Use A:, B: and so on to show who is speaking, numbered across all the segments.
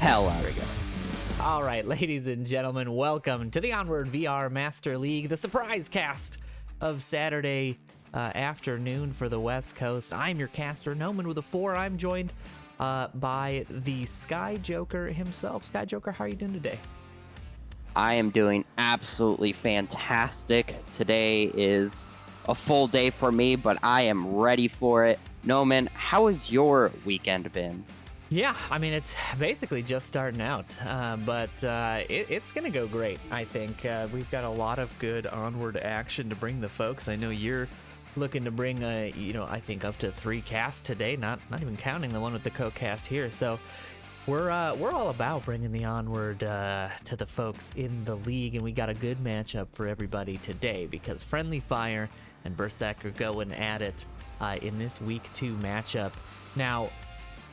A: hell out.
B: There we go. All right, ladies and gentlemen, welcome to the Onward VR Master League, the surprise cast of Saturday afternoon for the West Coast. I'm your caster, Noman with a 4. I'm joined by the TheSkyJoker himself. TheSkyJoker, how are you doing today?
A: I am doing absolutely fantastic. Today is a full day for me, but I am ready for it. Noman, how has your weekend been?
B: Yeah, I mean, it's basically just starting out, but it's going to go great, I think. We've got a lot of good Onward action to bring the folks. I know you're looking to bring, I think up to 3 casts today, not even counting the one with the co-cast here. So we're all about bringing the Onward to the folks in the league, and we got a good matchup for everybody today because Friendly Fire and BRSEK are going at it in this Week 2 matchup. Now,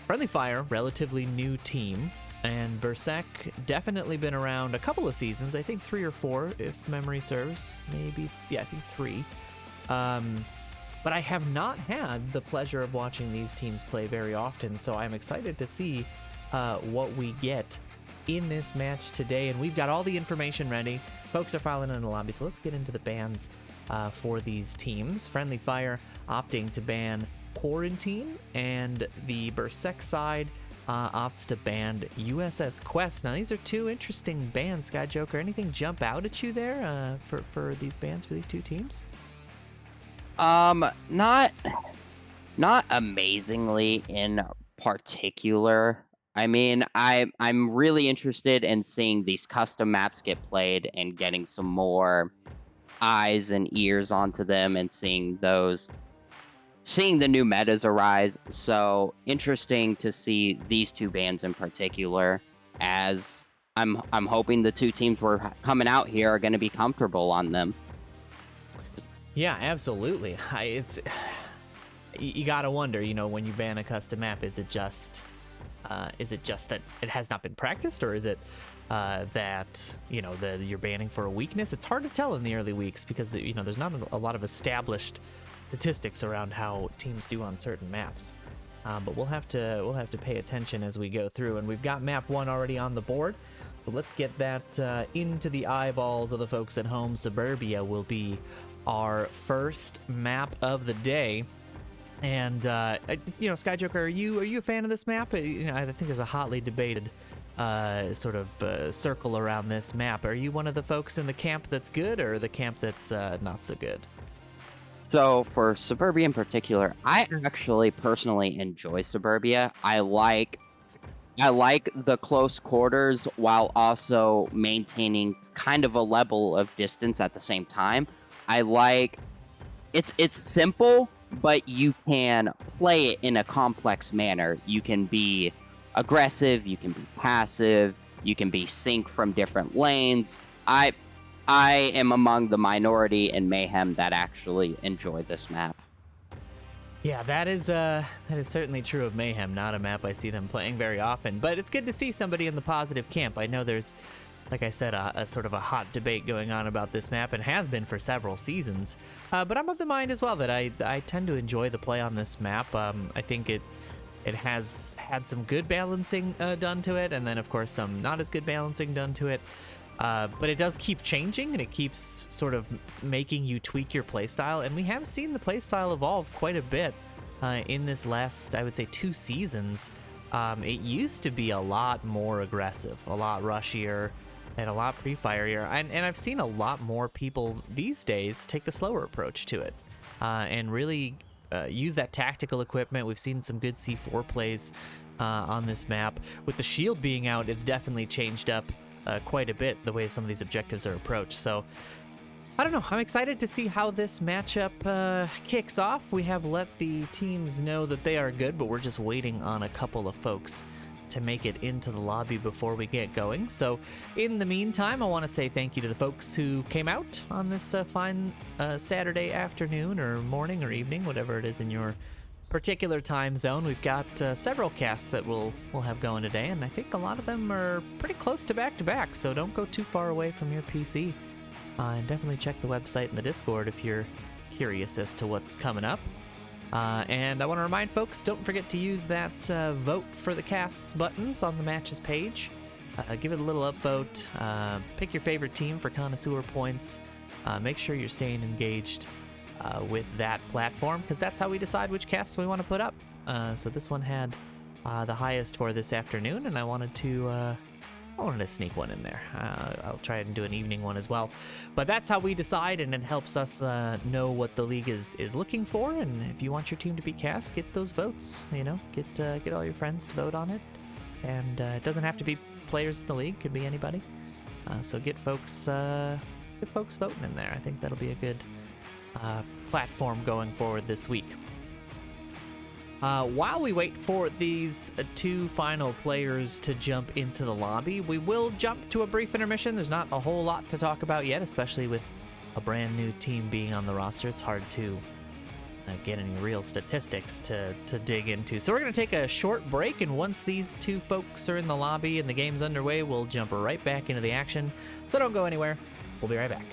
B: Friendly Fire, relatively new team, and BRSEK definitely been around a couple of seasons, I think 3 or 4, if memory serves, maybe, yeah, I think 3. But I have not had the pleasure of watching these teams play very often, so I'm excited to see what we get in this match today, and we've got all the information ready. Folks are filing in the lobby, so let's get into the bans for these teams. Friendly Fire opting to ban Quarantine, and the BRSEK side opts to ban USS Quest. Now, these are 2 interesting bans, TheSkyJoker. Anything jump out at you there for these bans for these 2 teams?
A: Not amazingly in particular. I mean, I'm really interested in seeing these custom maps get played and getting some more eyes and ears onto them and seeing the new metas arise. So interesting to see these 2 bans in particular, as I'm hoping the 2 teams we're coming out here are going to be comfortable on them.
B: Yeah, absolutely. You gotta wonder, when you ban a custom map, is it just that it has not been practiced, or is it that you're banning for a weakness? It's hard to tell in the early weeks because there's not a lot of established statistics around how teams do on certain maps, but we'll have to pay attention as we go through. And we've got map 1 already on the board, so let's get that into the eyeballs of the folks at home. Suburbia will be our first map of the day, and TheSkyJoker, are you a fan of this map? I think there's a hotly debated sort of circle around this map. Are you one of the folks in the camp that's good, or the camp that's not so good?
A: So for Suburbia in particular, I actually personally enjoy Suburbia. I like the close quarters while also maintaining kind of a level of distance at the same time. I like it's simple, but you can play it in a complex manner. You can be aggressive, you can be passive, you can be sync from different lanes. I am among the minority in Mayhem that actually enjoy this map.
B: Yeah, that is certainly true of Mayhem. Not a map I see them playing very often, but it's good to see somebody in the positive camp. I know there's, like I said, a sort of a hot debate going on about this map, and has been for several seasons. But I'm of the mind as well that I tend to enjoy the play on this map. I think it has had some good balancing done to it, and then of course some not as good balancing done to it. But it does keep changing, and it keeps sort of making you tweak your playstyle. And we have seen the playstyle evolve quite a bit in this last, I would say, 2 seasons. It used to be a lot more aggressive, a lot rushier, and a lot pre-firier. And I've seen a lot more people these days take the slower approach to it and really use that tactical equipment. We've seen some good C4 plays on this map. With the shield being out, it's definitely changed up quite a bit the way some of these objectives are approached. So I don't know, I'm excited to see how this matchup kicks off. We have let the teams know that they are good, but we're just waiting on a couple of folks to make it into the lobby before we get going. So in the meantime, I want to say thank you to the folks who came out on this fine Saturday afternoon or morning or evening, whatever it is in your particular time zone. We've got several casts that we'll have going today, and I think a lot of them are pretty close to back, so don't go too far away from your PC. And definitely check the website and the Discord if you're curious as to what's coming up. And I want to remind folks, don't forget to use that vote for the casts buttons on the matches page. Give it a little upvote. Pick your favorite team for connoisseur points. Make sure you're staying engaged with that platform, because that's how we decide which casts we want to put up. So this one had the highest for this afternoon, and I wanted to sneak one in there. I'll try and do an evening one as well. But that's how we decide, and it helps us know what the league is looking for. And if you want your team to be cast, get those votes. You know, get all your friends to vote on it. And it doesn't have to be players in the league; could be anybody. So get folks voting in there. I think that'll be a good platform going forward this week. While we wait for these two final players to jump into the lobby, we will jump to a brief intermission. There's not a whole lot to talk about yet, especially with a brand new team being on the roster. It's hard to get any real statistics to dig into. So we're going to take a short break, and once these two folks are in the lobby and the game's underway, we'll jump right back into the action. So don't go anywhere. We'll be right back.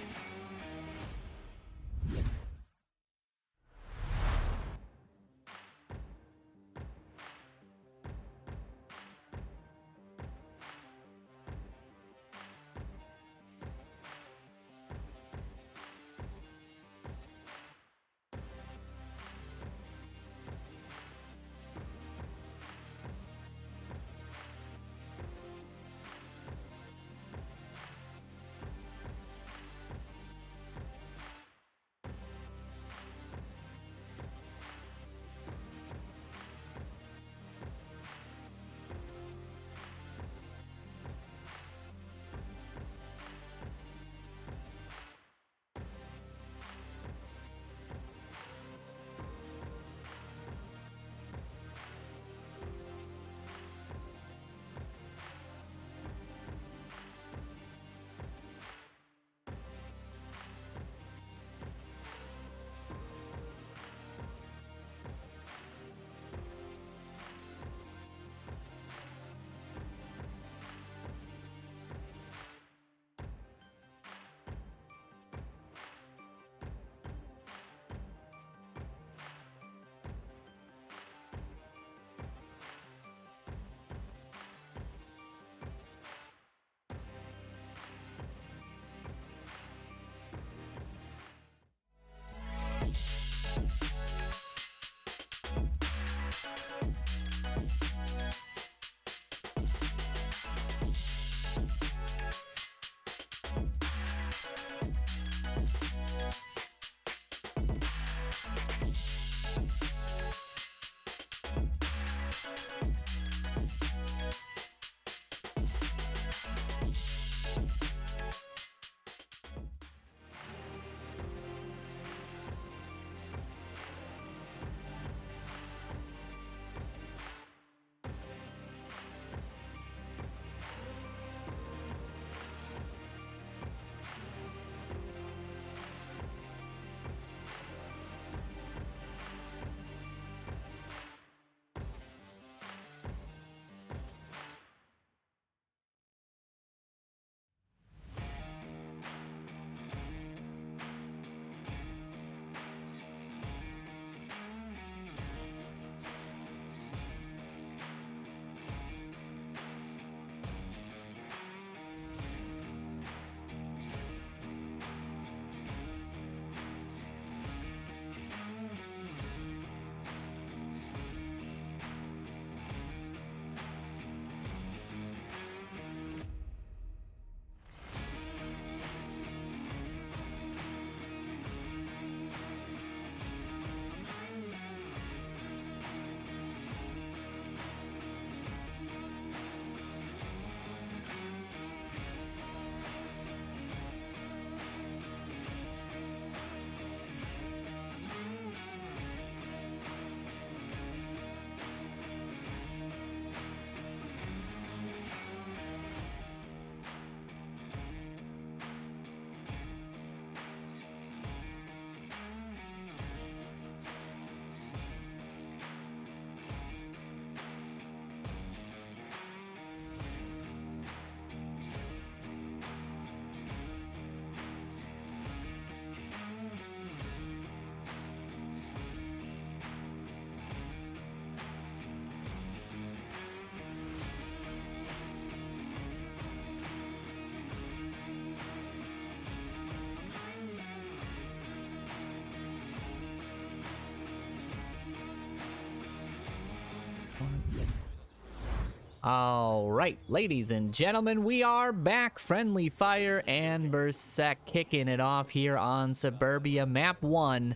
B: All right, ladies and gentlemen, we are back. Friendly Fire and BRSEK kicking it off here on Suburbia Map 1.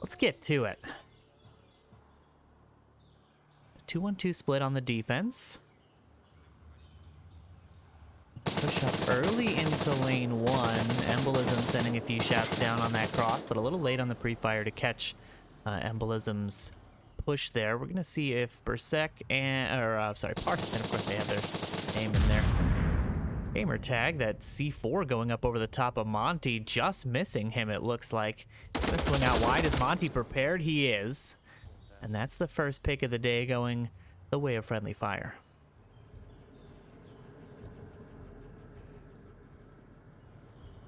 B: Let's get to it. 2-1-2 split on the defense. Push up early into lane 1. Embolism sending a few shots down on that cross, but a little late on the pre-fire to catch Embolism's push there. We're gonna see if BRSEK and Partisan, of course they have their name in there. Gamer tag, that C4 going up over the top of Monty, just missing him, it looks like. He's gonna swing out wide. Is Monty prepared? He is. And that's the first pick of the day going the way of Friendly Fire.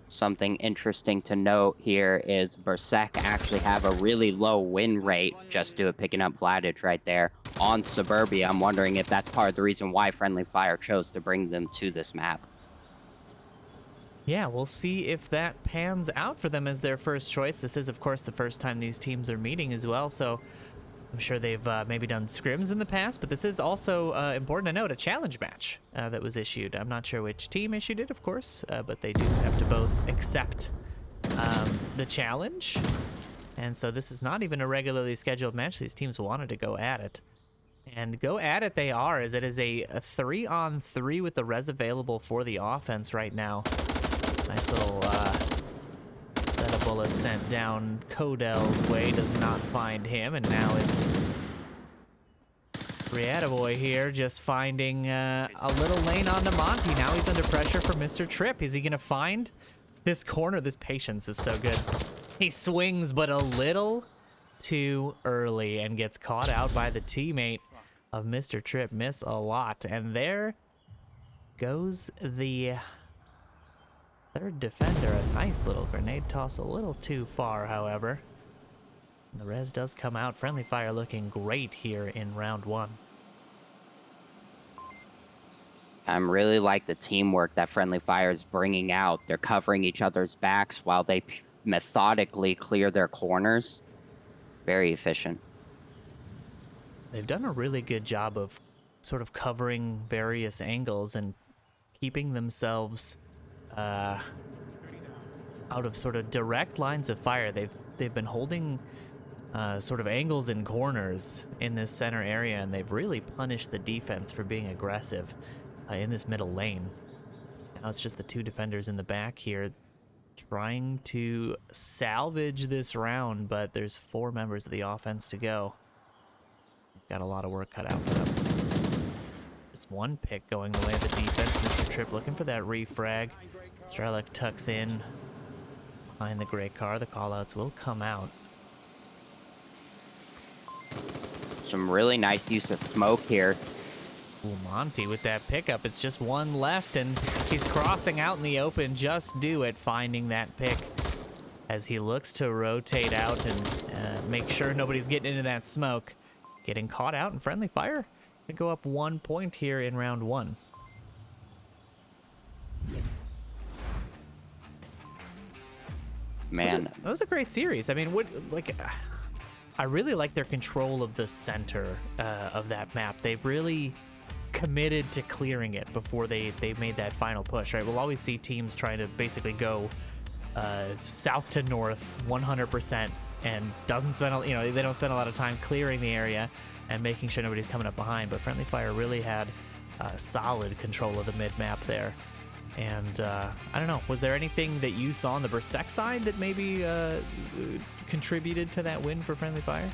A: Something interesting to note here is BRSEK actually have a really low win rate just due to picking up Vladage right there on Suburbia. I'm wondering if that's part of the reason why Friendly Fire chose to bring them to this map.
B: Yeah, we'll see if that pans out for them as their first choice. This is, of course, the first time these teams are meeting as well, so I'm sure they've maybe done scrims in the past, but this is also important to note, a challenge match that was issued. I'm not sure which team issued it, of course, but they do have to both accept the challenge. And so this is not even a regularly scheduled match. These teams wanted to go at it. And go at it they are, as it is a 3-on-3 with the res available for the offense right now. Nice little set of bullets sent down Codel's way, does not find him, and now it's Riataboy here just finding a little lane onto Monty. Now he's under pressure from Mr. Tripp. Is he gonna find this corner? This patience is so good. He swings, but a little too early and gets caught out by the teammate of Mr. Tripp. Miss a lot, and there goes the third defender. A nice little grenade toss, a little too far, however. And the res does come out. Friendly Fire looking great here in round 1.
A: I'm really like the teamwork that Friendly Fire is bringing out. They're covering each other's backs while they methodically clear their corners. Very efficient.
B: They've done a really good job of sort of covering various angles and keeping themselves out of sort of direct lines of fire. They've been holding sort of angles and corners in this center area, and they've really punished the defense for being aggressive in this middle lane. Now it's just the two defenders in the back here trying to salvage this round, but there's 4 members of the offense to go. Got a lot of work cut out for them. Just one pick going the way of the defense. Mr. Tripp looking for that refrag. Strelec tucks in behind the gray car. The callouts will come out.
A: Some really nice use of smoke here.
B: Ooh, Monty with that pickup. It's just one left, and he's crossing out in the open. Just do it, finding that pick as he looks to rotate out and make sure nobody's getting into that smoke. Getting caught out in Friendly Fire. Gonna go up 1 point here in round 1.
A: Man,
B: That was a great series. I mean, I really like their control of the center of that map. They really committed to clearing it before they made that final push, right? We'll always see teams trying to basically go south to north 100% and doesn't spend, they don't spend a lot of time clearing the area and making sure nobody's coming up behind. But Friendly Fire really had solid control of the mid map there. And I don't know, was there anything that you saw on the BRSEK side that maybe contributed to that win for Friendly Fire?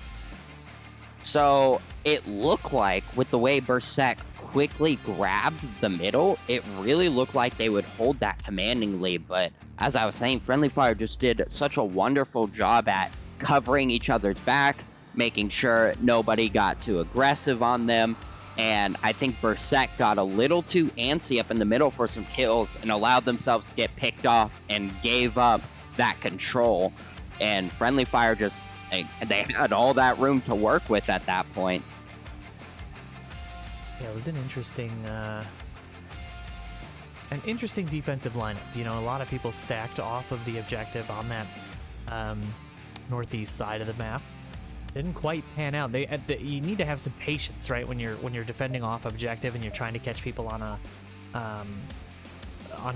A: so it looked like with the way BRSEK quickly grabbed the middle, it really looked like they would hold that commanding lead. But as I was saying, Friendly Fire just did such a wonderful job at covering each other's back, making sure nobody got too aggressive on them. And I think BRSEK got a little too antsy up in the middle for some kills and allowed themselves to get picked off and gave up that control. And Friendly Fire just, they had all that room to work with at that point.
B: Yeah, it was an interesting defensive lineup. A lot of people stacked off of the objective on that northeast side of the map. didn't quite pan out. You need to have some patience, right? When you're defending off objective and you're trying to catch people on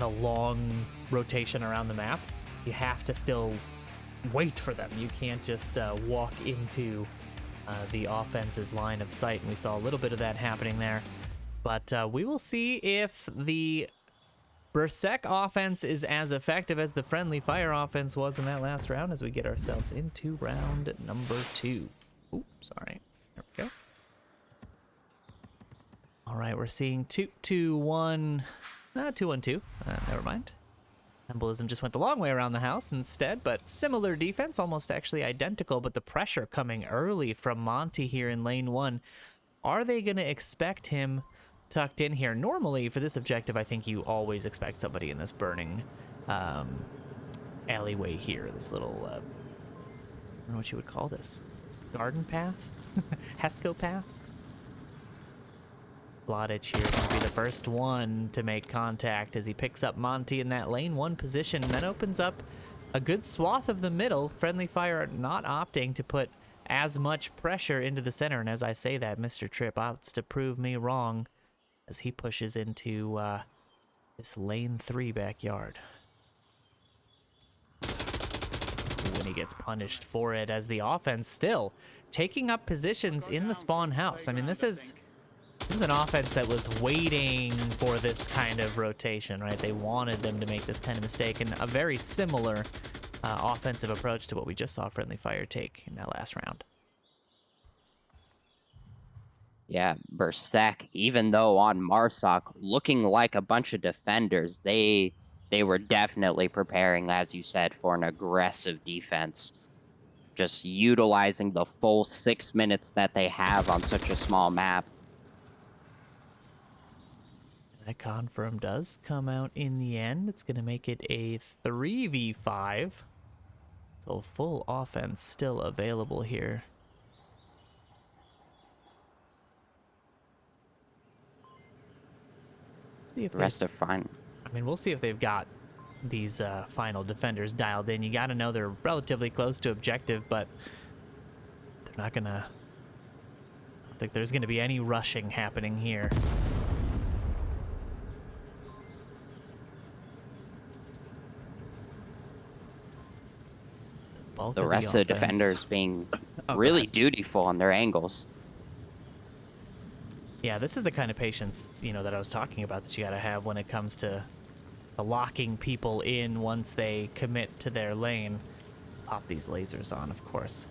B: a long rotation around the map, you have to still wait for them. You can't just walk into the offense's line of sight, and we saw a little bit of that happening there. But we will see if the BRSEK offense is as effective as the friendly fire offense was in that last round as we get ourselves into round number 2. Ooh, sorry. There we go. All right, we're seeing 2-2-1. 2-1-2. Never mind. Embolism just went the long way around the house instead, but similar defense, almost actually identical, but the pressure coming early from Monty here in lane 1. Are they going to expect him tucked in here? Normally, for this objective, I think you always expect somebody in this burning alleyway here. This little, I don't know what you would call this. Garden path? Hesco path? Vladic here going to be the first one to make contact as he picks up Monty in that lane 1 position. And that opens up a good swath of the middle. Friendly fire not opting to put as much pressure into the center. And as I say that, Mr. Tripp opts to prove me wrong as he pushes into this lane 3 backyard. When he gets punished for it as the offense still taking up positions in the spawn house. I mean, this is an offense that was waiting for this kind of rotation, right? They wanted them to make this kind of mistake, and a very similar offensive approach to what we just saw Friendly Fire take in that last round.
A: Yeah, BRSEK, even though on Marsoc, looking like a bunch of defenders, they were definitely preparing, as you said, for an aggressive defense. Just utilizing the full 6 minutes that they have on such a small map.
B: That confirm does come out in the end. It's going to make it a 3v5. So full offense still available here. See if
A: The rest are fine.
B: I mean, we'll see if they've got these final defenders dialed in. You got to know they're relatively close to objective, but they're not going to... I don't think there's going to be any rushing happening here.
A: The rest of the defenders being really dutiful on their angles.
B: Yeah, this is the kind of patience, that I was talking about that you got to have when it comes to locking people in once they commit to their lane. Pop these lasers on, of course.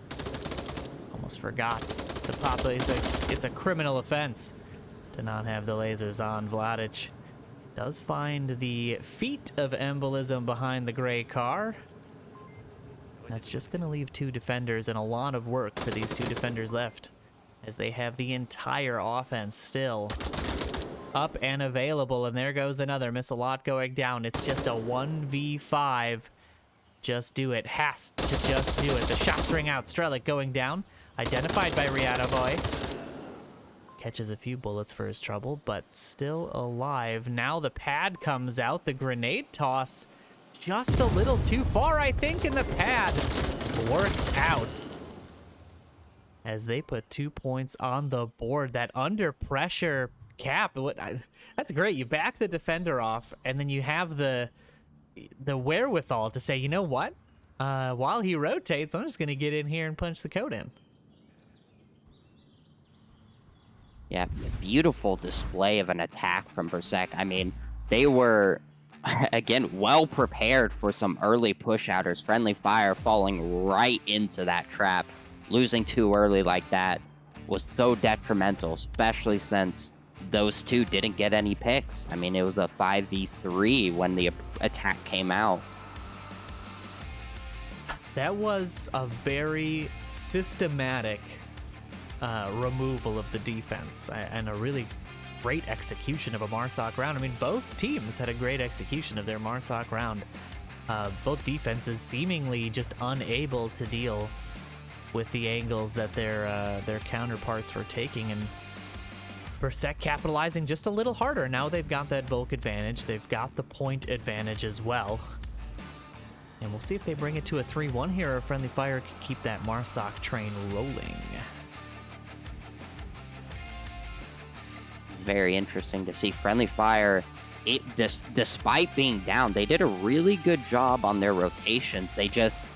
B: Almost forgot to pop these. It's a criminal offense to not have the lasers on. Vladic does find the feet of embolism behind the gray car. That's just going to leave 2 defenders and a lot of work for these 2 defenders left, as they have the entire offense still up and available. And there goes another Miss-a-lot going down. It's just a 1v5. Just do it. Has to just do it. The shots ring out. Strelic going down. Identified by Boy. Catches a few bullets for his trouble, but still alive. Now the pad comes out. The grenade toss just a little too far, I think, and the pad works out as they put 2 points on the board. That under pressure cap, that's great. You back the defender off, and then you have the wherewithal to say, you know what? While he rotates, I'm just going to get in here and punch the code in.
A: Yeah, beautiful display of an attack from BRSEK. I mean, they were, again, well prepared for some early push-outers. Friendly fire falling right into that trap. Losing too early like that was so detrimental, especially since those 2 didn't get any picks. I mean, it was a 5v3 when the attack came out.
B: That was a very systematic removal of the defense and a really great execution of a Marsoc round. I mean, both teams had a great execution of their Marsoc round. Both defenses seemingly just unable to deal with the angles that their counterparts were taking, and BRSEK capitalizing just a little harder. Now they've got that bulk advantage. They've got the point advantage as well. And we'll see if they bring it to a 3-1 here, or Friendly Fire can keep that Marsoc train rolling.
A: Very interesting to see. Friendly Fire, despite being down, they did a really good job on their rotations. They just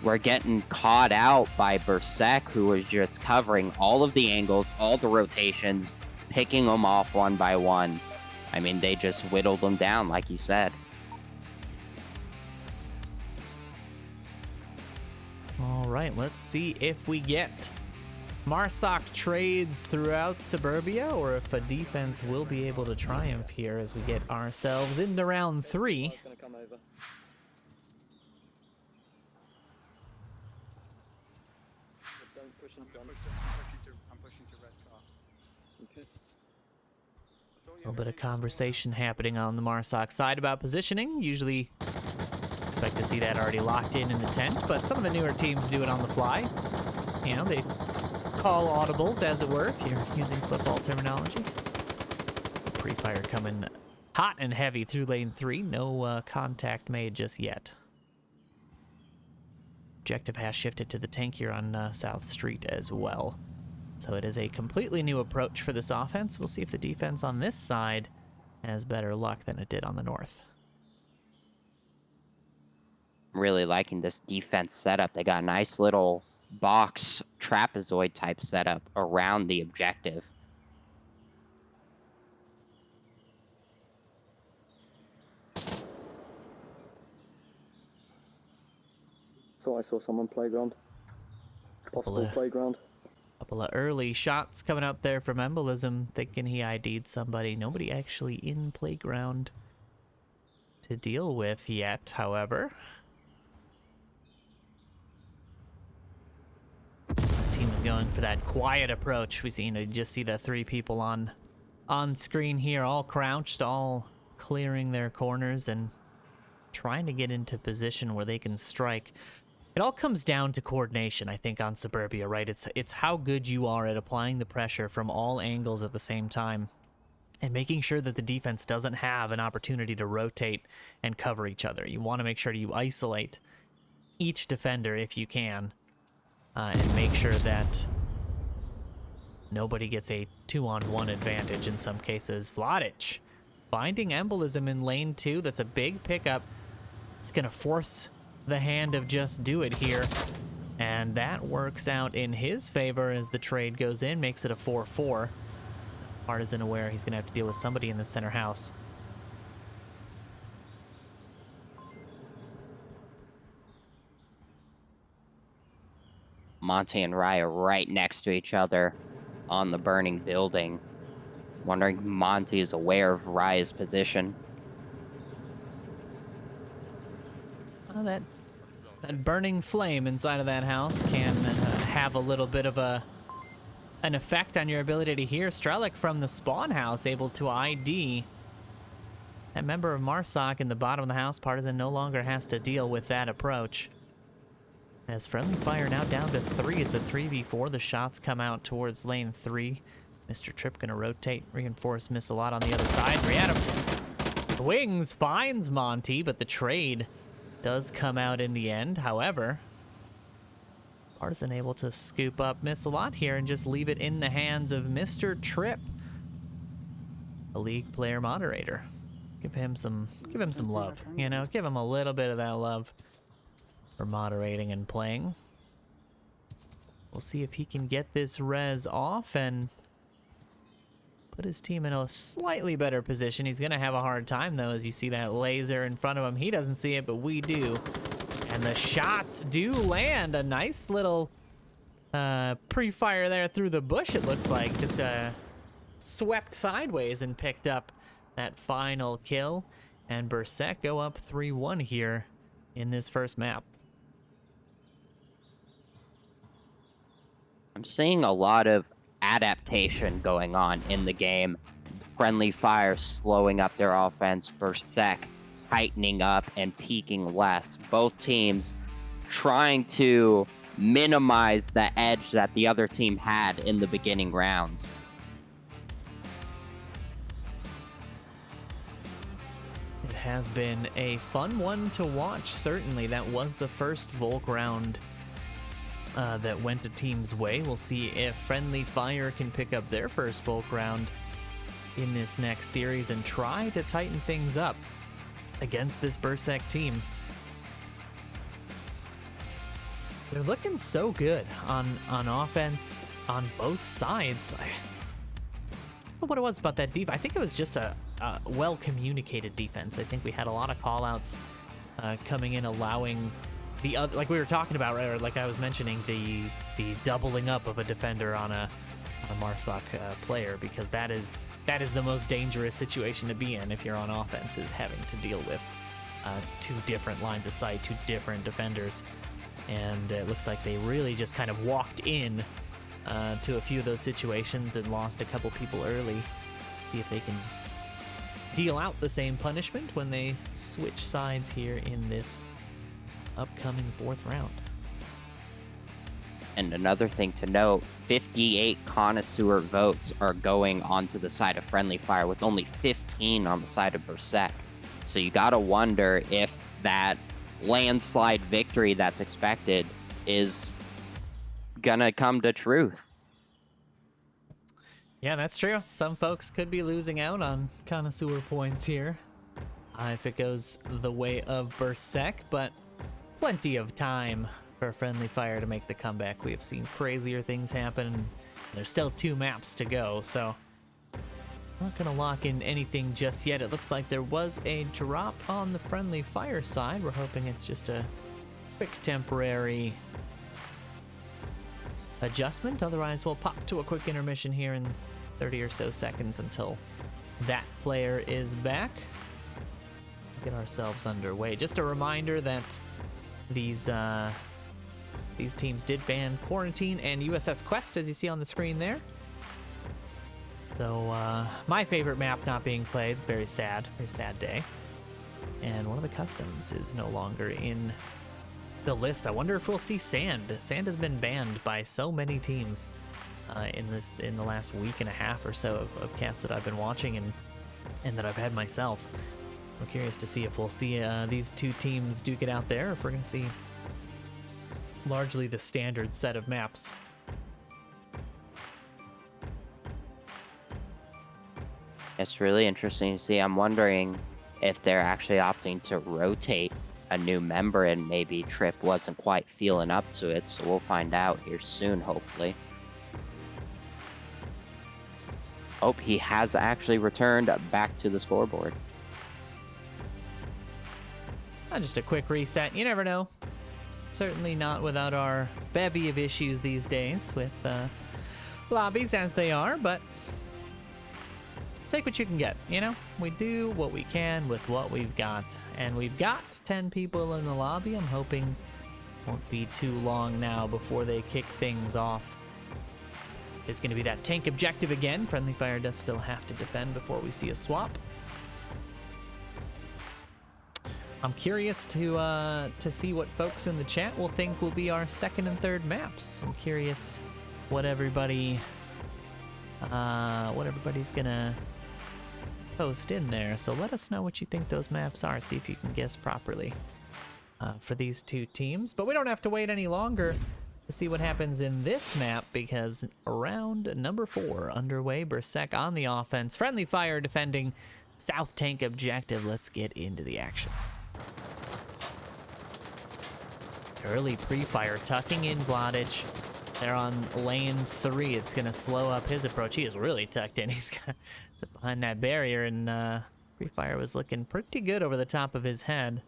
A: were getting caught out by BRSEK, who was just covering all of the angles, all the rotations, picking them off one by one. I mean, they just whittled them down, like you said.
B: All right, let's see if we get Marsoc trades throughout Suburbia, or if a defense will be able to triumph here as we get ourselves into round 3. A little bit of conversation happening on the Marsoc side about positioning. Usually expect to see that already locked in the tent, but some of the newer teams do it on the fly. You know, they call audibles, as it were, if you're using football terminology. Pre-fire coming hot and heavy through lane 3. No contact made just yet. Objective has shifted to the tank here on South Street as well. So it is a completely new approach for this offense. We'll see if the defense on this side has better luck than it did on the north.
A: I'm really liking this defense setup. They got a nice little box trapezoid type setup around the objective.
C: So I saw someone playground. Possible playground.
B: Couple of early shots coming out there from Embolism, thinking he ID'd somebody. Nobody actually in playground to deal with yet, however. This team is going for that quiet approach. We see, you just see the 3 people on screen here, all crouched, all clearing their corners and trying to get into position where they can strike. It all comes down to coordination, I think, on Suburbia, right? It's how good you are at applying the pressure from all angles at the same time and making sure that the defense doesn't have an opportunity to rotate and cover each other. You want to make sure you isolate each defender if you can, and make sure that nobody gets a 2-on-1 advantage in some cases. Vladic finding Embolism in lane 2. That's a big pickup. It's going to force the hand of Just Do It here, and that works out in his favor as the trade goes in, makes it a 4-4. Partisan aware he's gonna have to deal with somebody in the center house.
A: Monty and Raya right next to each other on the burning building. Wondering if Monty is aware of Raya's position.
B: Well, that burning flame inside of that house can have a little bit of an effect on your ability to hear. Strelic from the spawn house able to ID that member of Marsoc in the bottom of the house. Partisan no longer has to deal with that approach. As Friendly Fire now down to 3, it's a 3v4. The shots come out towards lane 3. Mr. Tripp gonna rotate, reinforce missile lot on the other side. Rihanna swings, finds Monty, but the trade does come out in the end. However, Partisan able to scoop up missile lot here and just leave it in the hands of Mr. Tripp, a league player moderator. Give him some love, you know, give him a little bit of that love for moderating and playing. We'll see if he can get this res off and put his team in a slightly better position. He's gonna have a hard time though, as you see that laser in front of him. He doesn't see it, but we do. And the shots do land. A nice little pre-fire there through the bush, it looks like. Just swept sideways and picked up that final kill. And BRSEK go up 3-1 here in this first map.
A: I'm seeing a lot of adaptation going on in the game. Friendly Fire slowing up their offense, BRSEK tightening up and peaking less. Both teams trying to minimize the edge that the other team had in the beginning rounds.
B: It has been a fun one to watch, certainly. That was the first Volk round that went a team's way. We'll see if Friendly Fire can pick up their first Volk round in this next series and try to tighten things up against this BRSEK team. They're looking so good on offense on both sides. I don't know what it was about that defense. I think it was just a well-communicated defense. I think we had a lot of call-outs coming in, allowing the other, like we were talking about, right? Or like I was mentioning, the doubling up of a defender on a MARSOC player, because that is the most dangerous situation to be in if you're on offense, is having to deal with two different lines of sight, two different defenders. And it looks like they really just kind of walked in to a few of those situations and lost a couple people early. See if they can deal out the same punishment when they switch sides here in this upcoming 4th round.
A: And another thing to note, 58 connoisseur votes are going onto the side of Friendly Fire, with only 15 on the side of BRSEK. So you gotta wonder if that landslide victory that's expected is gonna come to truth.
B: Yeah, that's true. Some folks could be losing out on connoisseur points here if it goes the way of BRSEK, but plenty of time for Friendly Fire to make the comeback. We have seen crazier things happen. There's still 2 maps to go, so I'm not going to lock in anything just yet. It looks like there was a drop on the Friendly Fire side. We're hoping it's just a quick temporary adjustment. Otherwise, we'll pop to a quick intermission here in 30 or so seconds until that player is back. Get ourselves underway. Just a reminder that these teams did ban Quarantine and USS Quest, as you see on the screen there. So my favorite map not being played. Very sad day. And one of the customs is no longer in the list. I wonder if we'll see Sand. Sand has been banned by so many teams in the last week and a half or so of casts that I've been watching and that I've had myself. I'm curious to see if we'll see these 2 teams duke it out there, or if we're going to see largely the standard set of maps.
A: It's really interesting to see. I'm wondering if they're actually opting to rotate a new member, and maybe Trip wasn't quite feeling up to it, so we'll find out here soon, hopefully. Oh, he has actually returned back to the scoreboard.
B: Just a quick reset. You never know. Certainly not without our bevy of issues these days with lobbies as they are, but take what you can get, you know? We do what we can with what we've got, and we've got 10 people in the lobby. I'm hoping it won't be too long now before they kick things off. It's going to be that tank objective again. Friendly Fire does still have to defend before we see a swap. I'm curious to see what folks in the chat will think will be our 2nd and 3rd maps. I'm curious what everybody's gonna post in there. So let us know what you think those maps are. See if you can guess properly for these 2 teams. But we don't have to wait any longer to see what happens in this map, because round number 4 underway. BRSEK on the offense. Friendly Fire defending South Tank objective. Let's get into the action. Early pre-fire tucking in Vladic. They're on lane 3. It's going to slow up his approach. He is really tucked in. He's got behind that barrier, and pre-fire was looking pretty good over the top of his head.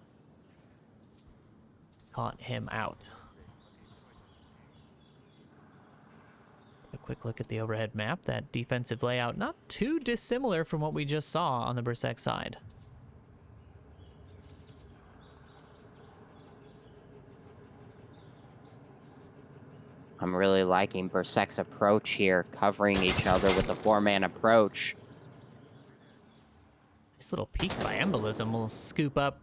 B: Just caught him out. A quick look at the overhead map. That defensive layout not too dissimilar from what we just saw on the BRSEK side.
A: I'm really liking BRSEK's approach here, covering each other with a 4-man approach.
B: This little peek by Embolism will scoop up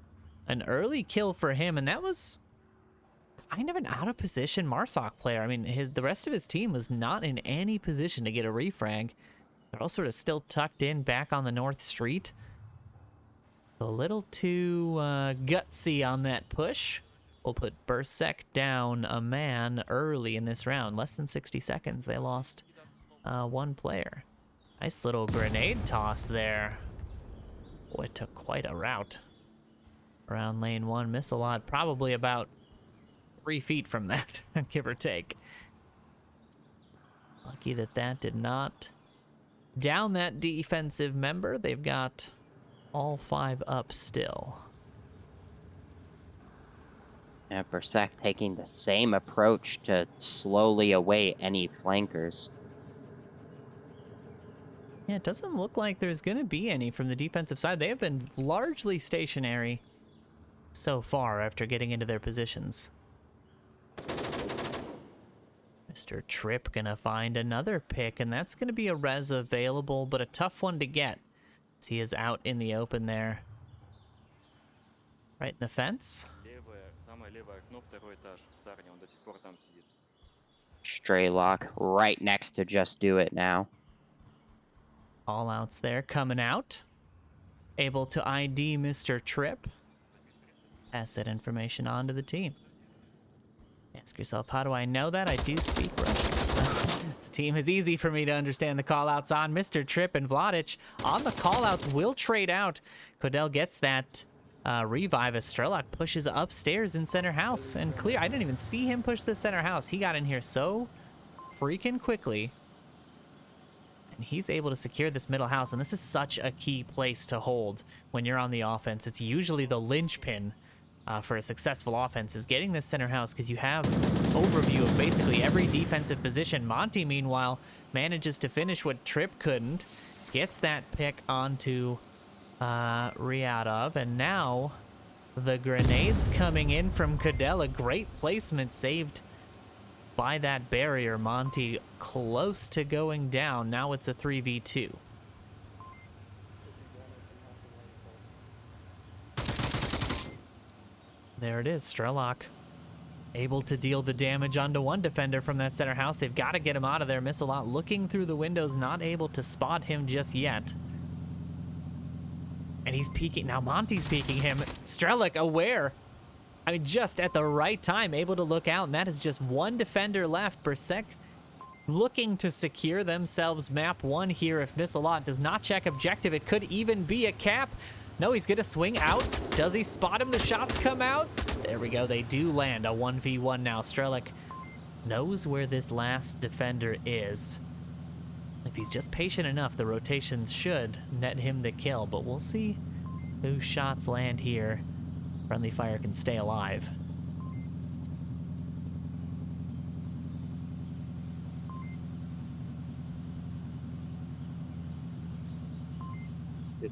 B: an early kill for him, and that was kind of an out-of-position MARSOC player. I mean, the rest of his team was not in any position to get a refrag. They're all sort of still tucked in back on the North Street. A little too gutsy on that push. We'll put BRSEK down a man early in this round. Less than 60 seconds. They lost one player. Nice little grenade toss there. Boy, it took quite a route. Around lane 1, miss a lot. Probably about 3 feet from that, give or take. Lucky that that did not down that defensive member. They've got all 5 up still.
A: And BRSEK taking the same approach to slowly await any flankers.
B: Yeah, it doesn't look like there's going to be any from the defensive side. They have been largely stationary so far after getting into their positions. Mr. Tripp gonna find another pick, and that's gonna be a res available, but a tough one to get. As he is out in the open there. Right in the fence.
A: Straylock right next to Just Do It now.
B: All outs there coming out. Able to ID Mr. Tripp. Pass that information on to the team. Ask yourself, how do I know that? I do speak Russian, so this team is easy for me to understand the call-outs on. Mr. Tripp and Vladic on the call-outs will trade out. Kodell gets that revive as Strelok pushes upstairs in center house and clear. I didn't even see him push the center house. He got in here so freaking quickly. And he's able to secure this middle house, and this is such a key place to hold when you're on the offense. It's usually the linchpin for a successful offense is getting this center house, because you have overview of basically every defensive position. Monty, meanwhile, manages to finish what Tripp couldn't, gets that pick onto Ryadov, and now the grenades coming in from Kodell. A great placement saved by that barrier. Monty close to going down. Now it's a 3v2. There it is, Strelok able to deal the damage onto one defender from that center house. They've got to get him out of there. Missalot looking through the windows, not able to spot him just yet. And he's peeking. Now Monty's peeking him. Strelok aware. I mean, just at the right time, able to look out, and that is just one defender left. BRSEK looking to secure themselves map 1 here. If Missalot does not check objective, it could even be a cap. No, he's gonna swing out. Does he spot him? The shots come out. There we go. They do land a 1v1 now. Strelok knows where this last defender is. If he's just patient enough, the rotations should net him the kill, but we'll see whose shots land here. Friendly fire can stay alive.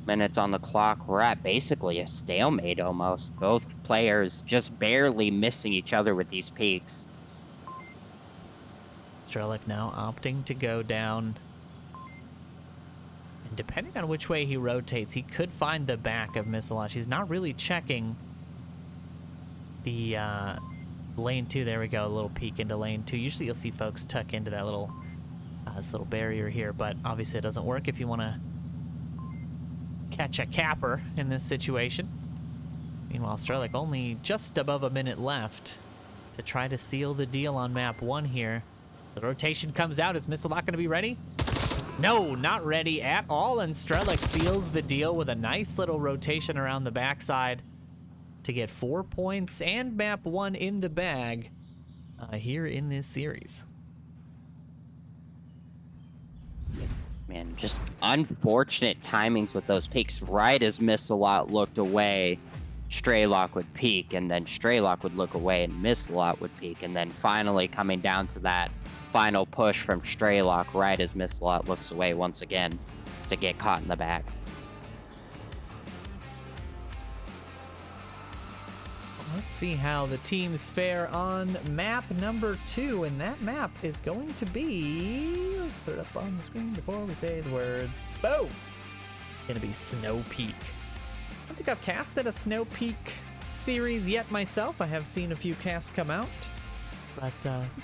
A: Minutes on the clock. We're at basically a stalemate almost. Both players just barely missing each other with these peaks.
B: Strelok now opting to go down. And depending on which way he rotates, he could find the back of Missalot. He's not really checking the lane 2. There we go, a little peek into lane 2. Usually you'll see folks tuck into that little this little barrier here, but obviously it doesn't work if you want to catch a capper in this situation. Meanwhile, Strelok only just above a minute left to try to seal the deal on map 1 here. The rotation comes out. Is Missalot going to be ready? No, not ready at all, and Strelok seals the deal with a nice little rotation around the backside to get 4 points and map 1 in the bag here in this series.
A: Man, just unfortunate timings with those peaks. Right as Missalot looked away, Straylock would peak, and then Straylock would look away and Missalot would peak, and then finally coming down to that final push from Straylock right as Missalot looks away once again to get caught in the back.
B: Let's see how the teams fare on map number 2, and that map is going to be, let's put it up on the screen before we say the words. Boom! Gonna be Snow Peak. I don't think I've casted a Snow Peak series yet myself. I have seen a few casts come out, but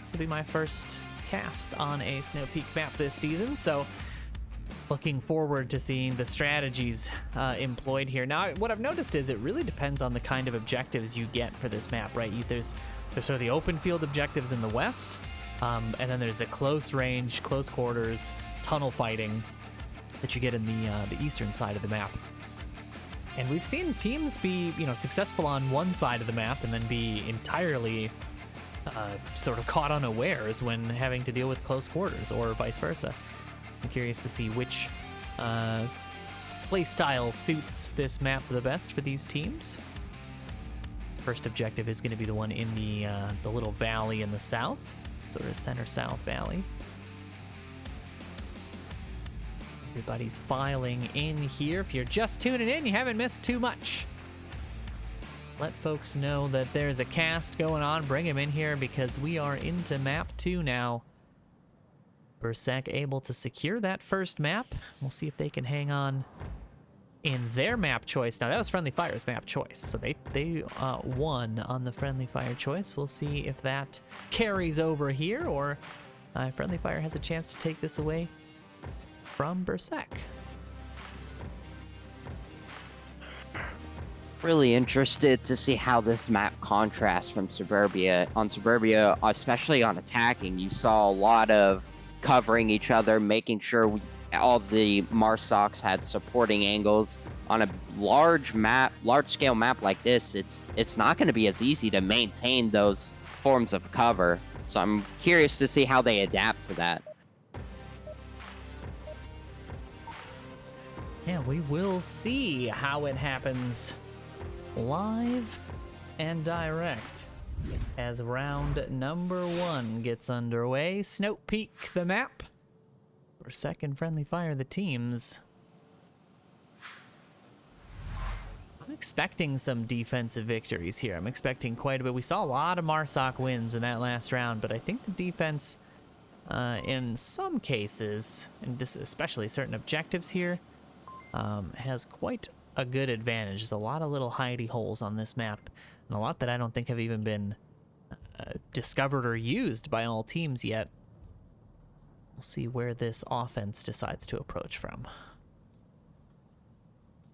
B: this will be my first cast on a Snow Peak map this season, so Looking forward to seeing the strategies employed here. Now, what I've noticed is it really depends on the kind of objectives you get for this map, right? There's sort of the open field objectives in the west, and then there's the close range, close quarters, tunnel fighting that you get in the eastern side of the map. And we've seen teams be, successful on one side of the map and then be entirely sort of caught unawares when having to deal with close quarters, or vice versa. I'm curious to see which play style suits this map the best for these teams. First objective is going to be the one in the little valley in the south, sort of center-south valley. Everybody's filing in here. If you're just tuning in, you haven't missed too much. Let folks know that there's a cast going on. Bring him in here because we are into map 2 now. BRSEK able to secure that first map. We'll see if they can hang on in their map choice. Now, that was Friendly Fire's map choice, so they won on the Friendly Fire choice. We'll see if that carries over here, or Friendly Fire has a chance to take this away from BRSEK.
A: Really interested to see how this map contrasts from Suburbia. On Suburbia, especially on attacking, you saw a lot of covering each other, making sure all the Marsocs had supporting angles. On a large-scale map like this, it's not going to be as easy to maintain those forms of cover. So I'm curious to see how they adapt to that.
B: Yeah, we will see how it happens live and direct as round number 1 gets underway. Snow Peak, the map. For second Friendly Fire, the teams. I'm expecting some defensive victories here. I'm expecting quite a bit. We saw a lot of Marsoc wins in that last round, but I think the defense, in some cases, and especially certain objectives here, has quite a good advantage. There's a lot of little hidey holes on this map, and a lot that I don't think have even been discovered or used by all teams yet. We'll see where this offense decides to approach from.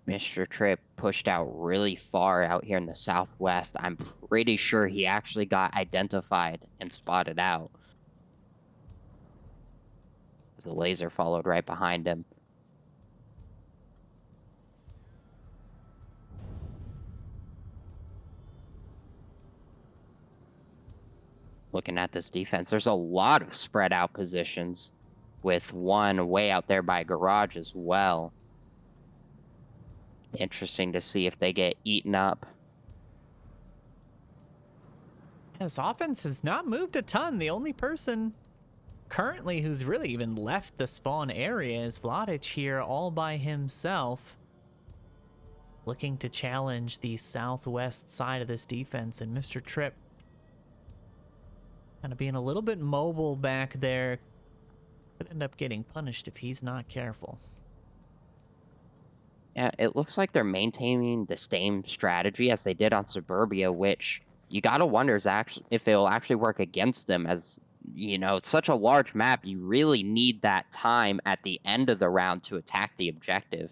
A: Mr. Tripp pushed out really far out here in the southwest. I'm pretty sure he actually got identified and spotted out. The laser followed right behind him. Looking at this defense, there's a lot of spread out positions, with one way out there by garage as well. Interesting to see if they get eaten up.
B: This offense has not moved a ton. The only person currently who's really even left the spawn area is Vladic here all by himself, looking to challenge the southwest side of this defense, and Mr. Tripp kind of being a little bit mobile back there. Could end up getting punished if he's not careful.
A: Yeah, it looks like they're maintaining the same strategy as they did on Suburbia, which you gotta wonder is actually if it'll actually work against them. As it's such a large map, you really need that time at the end of the round to attack the objective.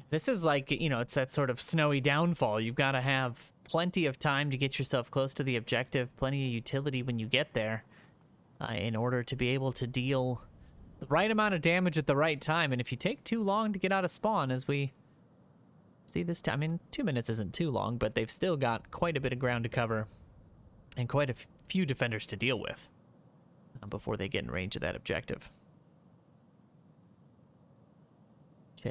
B: This is like, it's that sort of snowy downfall. You've got to have plenty of time to get yourself close to the objective, plenty of utility when you get there, in order to be able to deal the right amount of damage at the right time. And if you take too long to get out of spawn, as we see this time, I mean, 2 minutes isn't too long, but they've still got quite a bit of ground to cover and quite a few defenders to deal with before they get in range of that objective.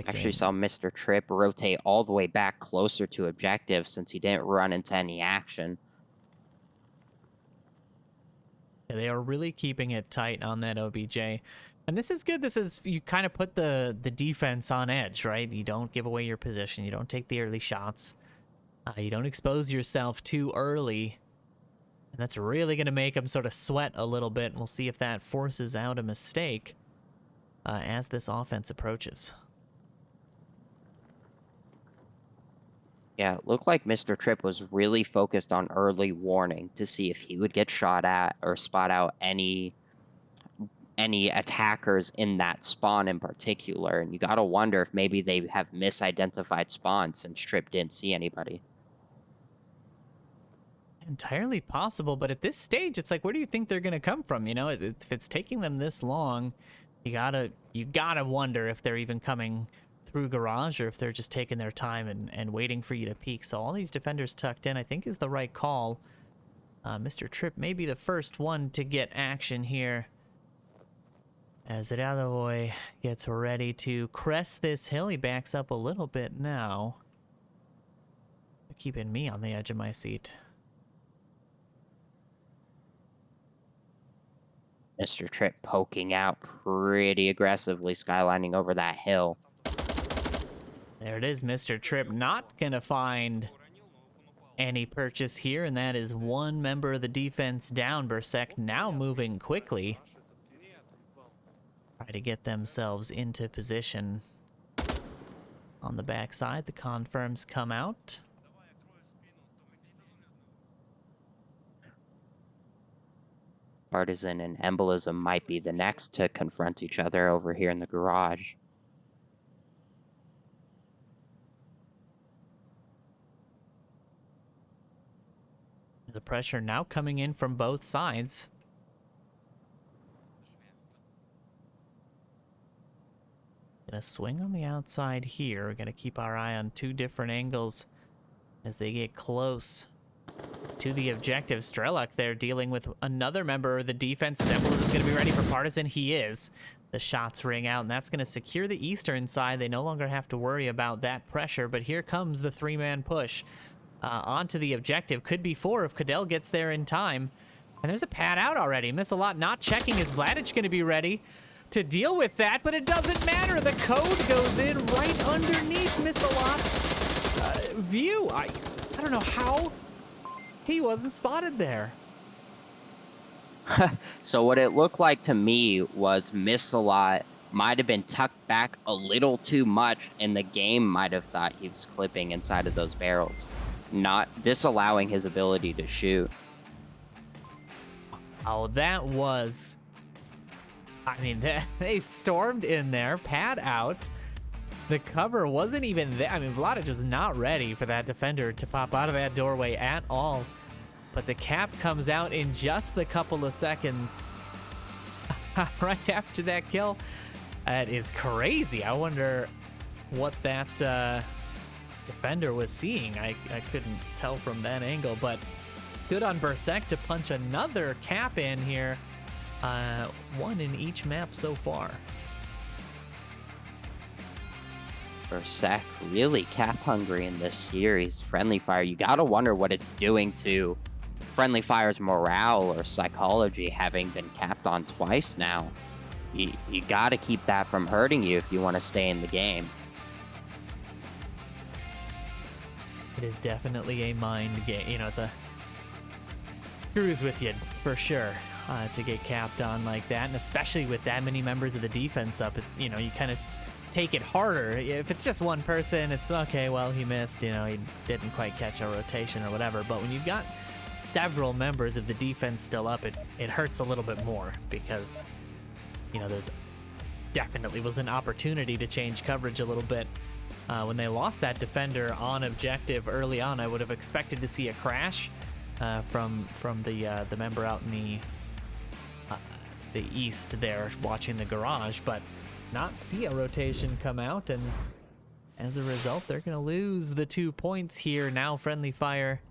A: Actually saw Mr. Tripp rotate all the way back closer to objective since he didn't run into any action.
B: Yeah, they are really keeping it tight on that OBJ. And this is good. This is, you kind of put the defense on edge, right? You don't give away your position. You don't take the early shots. You don't expose yourself too early. And that's really going to make them sort of sweat a little bit. And we'll see if that forces out a mistake as this offense approaches.
A: Yeah, it looked like Mr. Tripp was really focused on early warning to see if he would get shot at or spot out any any attackers in that spawn in particular. And you got to wonder if maybe they have misidentified spawns and Strip didn't see anybody.
B: Entirely possible, but at this stage, it's like, where do you think they're gonna come from? You know, if it's taking them this long, you gotta wonder if they're even coming through garage or if they're just taking their time and waiting for you to peek. So all these defenders tucked in, I think, is the right call. Mr. Tripp may be the first one to get action here, as Boy gets ready to crest this hill. He backs up a little bit now, keeping me on the edge of my seat.
A: Mr. Tripp poking out pretty aggressively, skylining over that hill.
B: There it is, Mr. Tripp not gonna find any purchase here, and that is one member of the defense down. BRSEK now moving quickly. Try to get themselves into position. On the backside, the confirms come out.
A: Partisan and Embolism might be the next to confront each other over here in the garage.
B: The pressure now coming in from both sides. Gonna swing on the outside here. We're gonna keep our eye on two different angles as they get close to the objective. Strelak there dealing with another member of the defense. Is Embolism going to be ready for Partisan? He is. The shots ring out, and that's going to secure the eastern side. They no longer have to worry about that pressure, but here comes the three-man push onto the objective. Could be four if Cadell gets there in time. And there's a pad out already. Miss a lot not checking. Is Vladic going to be ready to deal with that? But it doesn't matter. The code goes in right underneath Miss a lot's view. I don't know how he wasn't spotted there.
A: So what it looked like to me was Miss-a-lot might have been tucked back a little too much, and the game might have thought he was clipping inside of those barrels, not disallowing his ability to shoot.
B: Oh, that was... I mean, they stormed in there, pad out. The cover wasn't even there. I mean, Vladic was not ready for that defender to pop out of that doorway at all. But the cap comes out in just the couple of seconds right after that kill. That is crazy. I wonder what that defender was seeing. I couldn't tell from that angle, but good on BRSEK to punch another cap in here. One in each map so far.
A: BRSEK really cap hungry in this series. Friendly Fire, you gotta wonder what it's doing to Friendly Fire's morale or psychology, having been capped on twice now. You gotta keep that from hurting you if you want to stay in the game.
B: It is definitely a mind game. You know, it's a screws with you for sure to get capped on like that, and especially with that many members of the defense up. You know, you kind of take it harder. If it's just one person, it's okay, well, he missed, you know, he didn't quite catch a rotation or whatever. But when you've got several members of the defense still up, it hurts a little bit more, because, you know, there's definitely was an opportunity to change coverage a little bit. When they lost that defender on objective early on, I would have expected to see a crash from the member out in the east there watching the garage, but not see a rotation come out, and as a result, they're going to lose the 2 points here. Now Friendly Fire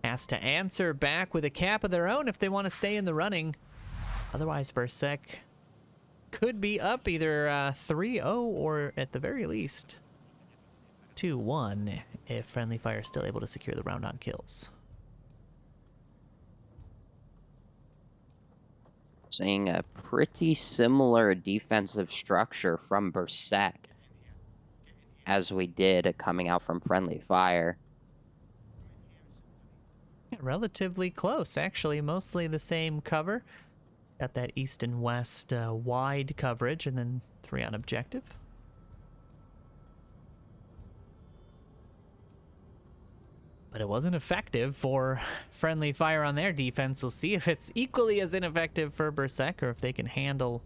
B: has to answer back with a cap of their own if they want to stay in the running. Otherwise, BRSEK could be up either 3-0 or at the very least 2-1 if Friendly Fire is still able to secure the round on kills.
A: Seeing a pretty similar defensive structure from BRSEK as we did coming out from Friendly Fire.
B: Relatively close, actually. Mostly the same cover. Got that east and west wide coverage, and then 3 on objective. But it wasn't effective for friendly fire on their defense. We'll see if it's equally as ineffective for BRSEK, or if they can handle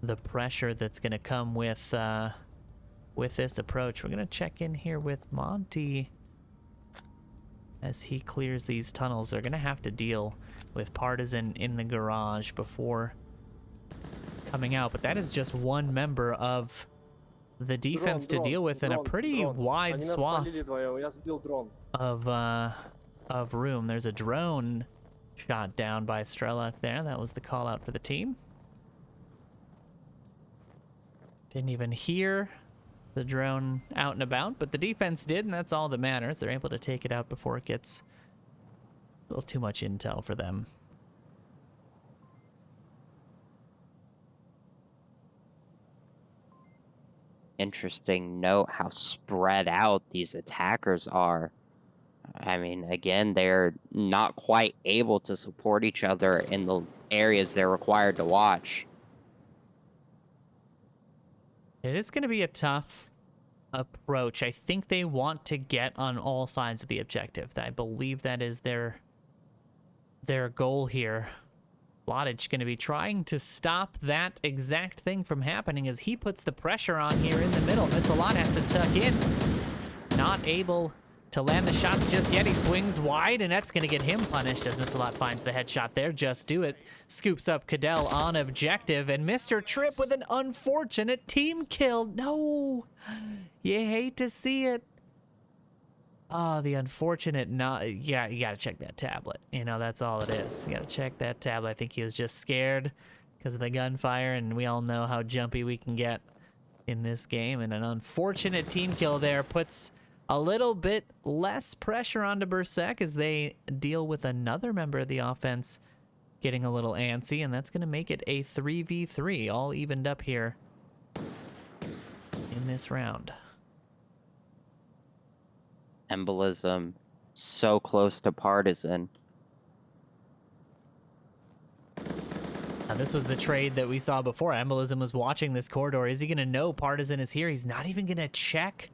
B: the pressure that's going to come with this approach. We're going to check in here with Monty as he clears these tunnels. They're going to have to deal with Partisan in the garage before coming out, but that is just one member of the defense to deal with in a pretty wide swath of room. There's a drone shot down by Strelak there. That was the call out for the team. Didn't even hear the drone out and about, but the defense did, and that's all that matters. They're able to take it out before it gets a little too much intel for them.
A: Interesting note how spread out these attackers are. I mean, again, they're not quite able to support each other in the areas they're required to watch.
B: It is going to be a tough approach. I think they want to get on all sides of the objective. I believe that is their goal here. Blottage going to be trying to stop that exact thing from happening as he puts the pressure on here in the middle. Missalot has to tuck in. Not able to land the shots just yet. He swings wide, and that's going to get him punished as Missalot finds the headshot there. Just do it. Scoops up Cadell on objective, and Mr. Tripp with an unfortunate team kill. No! You hate to see it. Oh, the unfortunate yeah, you gotta check that tablet. You know, that's all it is. You gotta check that tablet. I think he was just scared because of the gunfire, and we all know how jumpy we can get in this game. And an unfortunate team kill there puts a little bit less pressure onto BRSEK as they deal with another member of the offense getting a little antsy, and that's gonna make it a 3v3, all evened up here in this round.
A: Embolism so close to Partisan.
B: Now, this was the trade that we saw before. Embolism was watching this corridor. Is he going to know Partisan is here? He's not even going to check.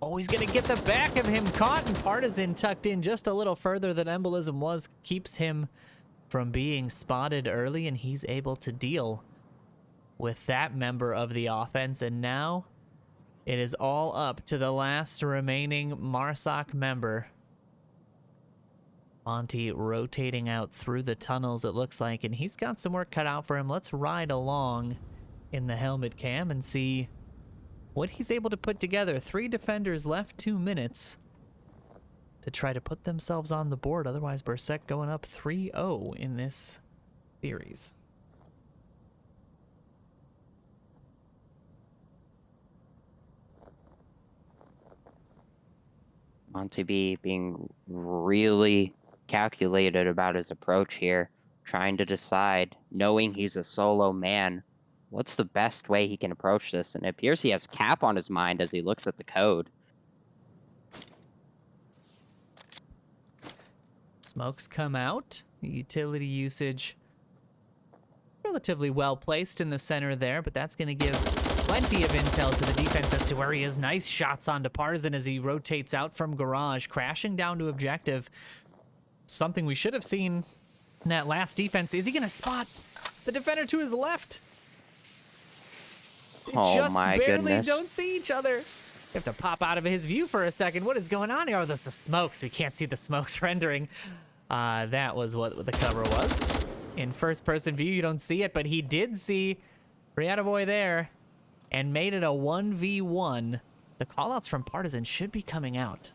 B: Oh, he's going to get the back of him caught, and Partisan tucked in just a little further than Embolism was. Keeps him from being spotted early, and he's able to deal with that member of the offense. And now it is all up to the last remaining MARSOC member. Monty rotating out through the tunnels, it looks like, and he's got some work cut out for him. Let's ride along in the helmet cam and see what he's able to put together. 3 defenders left, 2 minutes to try to put themselves on the board. Otherwise, BRSEK going up 3-0 in this series.
A: Monty B being really calculated about his approach here, trying to decide, knowing he's a solo man, what's the best way he can approach this? And it appears he has cap on his mind as he looks at the code.
B: Smokes come out. Utility usage relatively well placed in the center there, but that's going to give plenty of intel to the defense as to where he is. Nice shots onto Partisan as he rotates out from garage, crashing down to objective. Something we should have seen in that last defense. Is he going to spot the defender to his left? They just
A: my
B: barely
A: goodness.
B: don't see each other. You have to pop out of his view for a second. What is going on here? Oh, there's the smokes. We can't see the smokes rendering. That was what the cover was. In first-person view, you don't see it, but he did see Boy there and made it a 1v1. The callouts from Partisan should be coming out.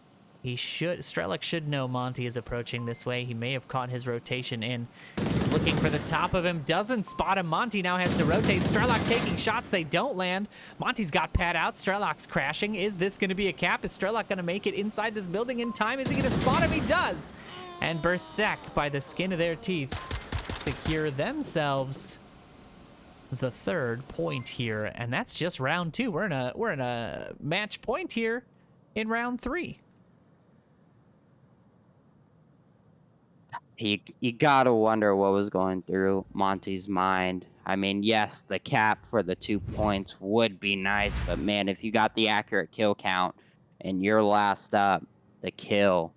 B: Strelak should know Monty is approaching this way. He may have caught his rotation in. He's looking for the top of him, doesn't spot him. Monty now has to rotate. Strelak taking shots, they don't land. Monty's got pad out, Strelak's crashing. Is this gonna be a cap? Is Strelak gonna make it inside this building in time? Is he gonna spot him? He does! And BRSEK, by the skin of their teeth, secure themselves the 3rd point here, and that's just round 2. We're in a match point here in round 3.
A: You gotta wonder what was going through Monty's mind. I mean, yes, the cap for the 2 points would be nice, but man, if you got the accurate kill count and you're last up, the kill.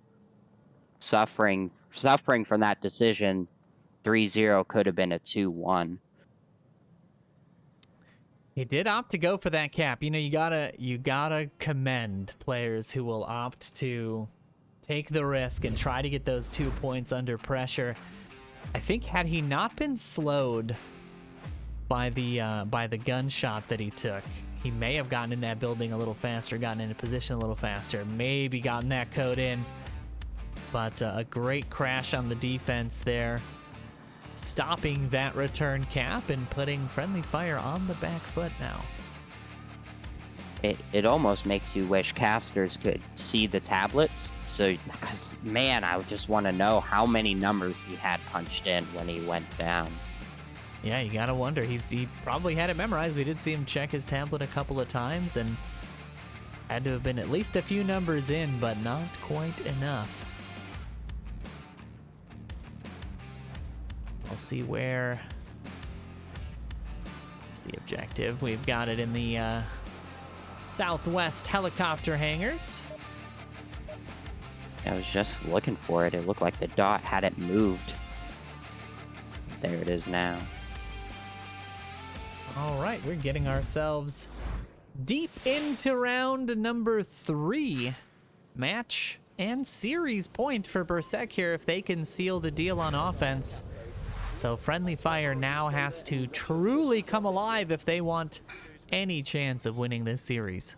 A: Suffering from that decision, 3-0 could have been a 2-1.
B: He did opt to go for that cap. You know, you gotta commend players who will opt to take the risk and try to get those 2 points under pressure. I think had he not been slowed by the gunshot that he took, he may have gotten in that building a little faster, gotten into position a little faster, maybe gotten that code in. But a great crash on the defense there, stopping that return cap and putting friendly fire on the back foot now.
A: It almost makes you wish casters could see the tablets. So, because, man, I would just want to know how many numbers he had punched in when he went down.
B: Yeah, you gotta wonder. He probably had it memorized. We did see him check his tablet a couple of times and had to have been at least a few numbers in, but not quite enough. We'll see where's the objective. We've got it in the southwest helicopter hangars.
A: I was just looking for it. It looked like the dot hadn't moved. There it is now.
B: All right, we're getting ourselves deep into round number 3. Match and series point for BRSEK here if they can seal the deal on offense. So friendly fire now has to truly come alive if they want any chance of winning this series.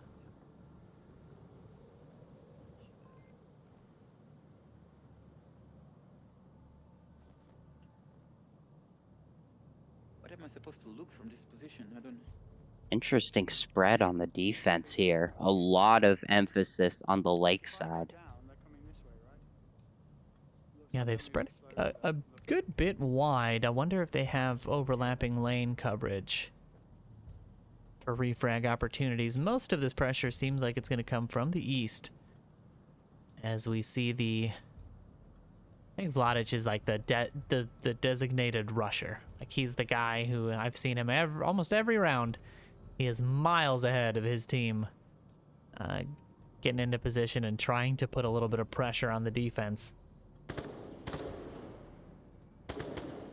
D: What am I supposed to look from this position? I don't know.
A: Interesting spread on the defense here. A lot of emphasis on the lake side.
B: Yeah, they've spread a good bit wide. I wonder if they have overlapping lane coverage for refrag opportunities. Most of this pressure seems like it's going to come from the east. As we see I think Vladic is like the designated rusher. Like he's the guy who I've seen him almost every round. He is miles ahead of his team, getting into position and trying to put a little bit of pressure on the defense.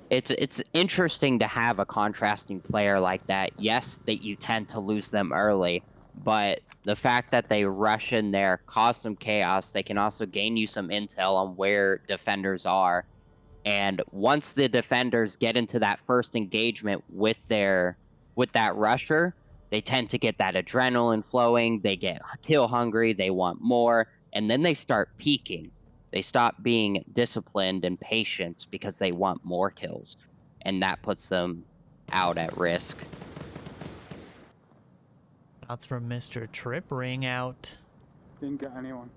A: It's interesting to have a contrasting player like that. Yes, that you tend to lose them early, but the fact that they rush in there, cause some chaos, they can also gain you some intel on where defenders are. And once the defenders get into that first engagement with that rusher, they tend to get that adrenaline flowing, they get kill hungry, they want more, and then they start peaking. They stop being disciplined and patient because they want more kills, and that puts them out at risk.
B: Shots from Mr. Trip ring out.
E: Didn't get anyone.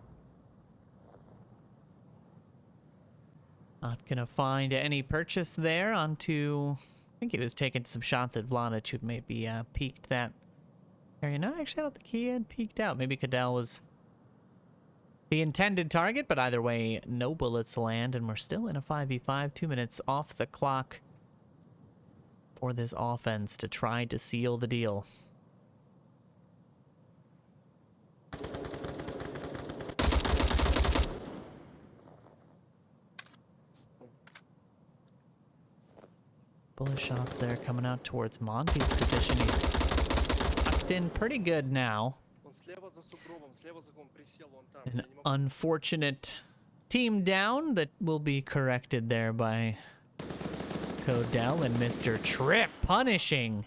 B: Not gonna find any purchase there onto... I think he was taking some shots at Vladic, who maybe peeked that area. No, actually, I don't think he had peeked out. Maybe Cadell was the intended target, but either way, no bullets land, and we're still in a 5v5. 2 minutes off the clock for this offense to try to seal the deal. Bullet shots there coming out towards Monty's position. He's tucked in pretty good now. An unfortunate team down that will be corrected there by Codell, and Mr. Trip punishing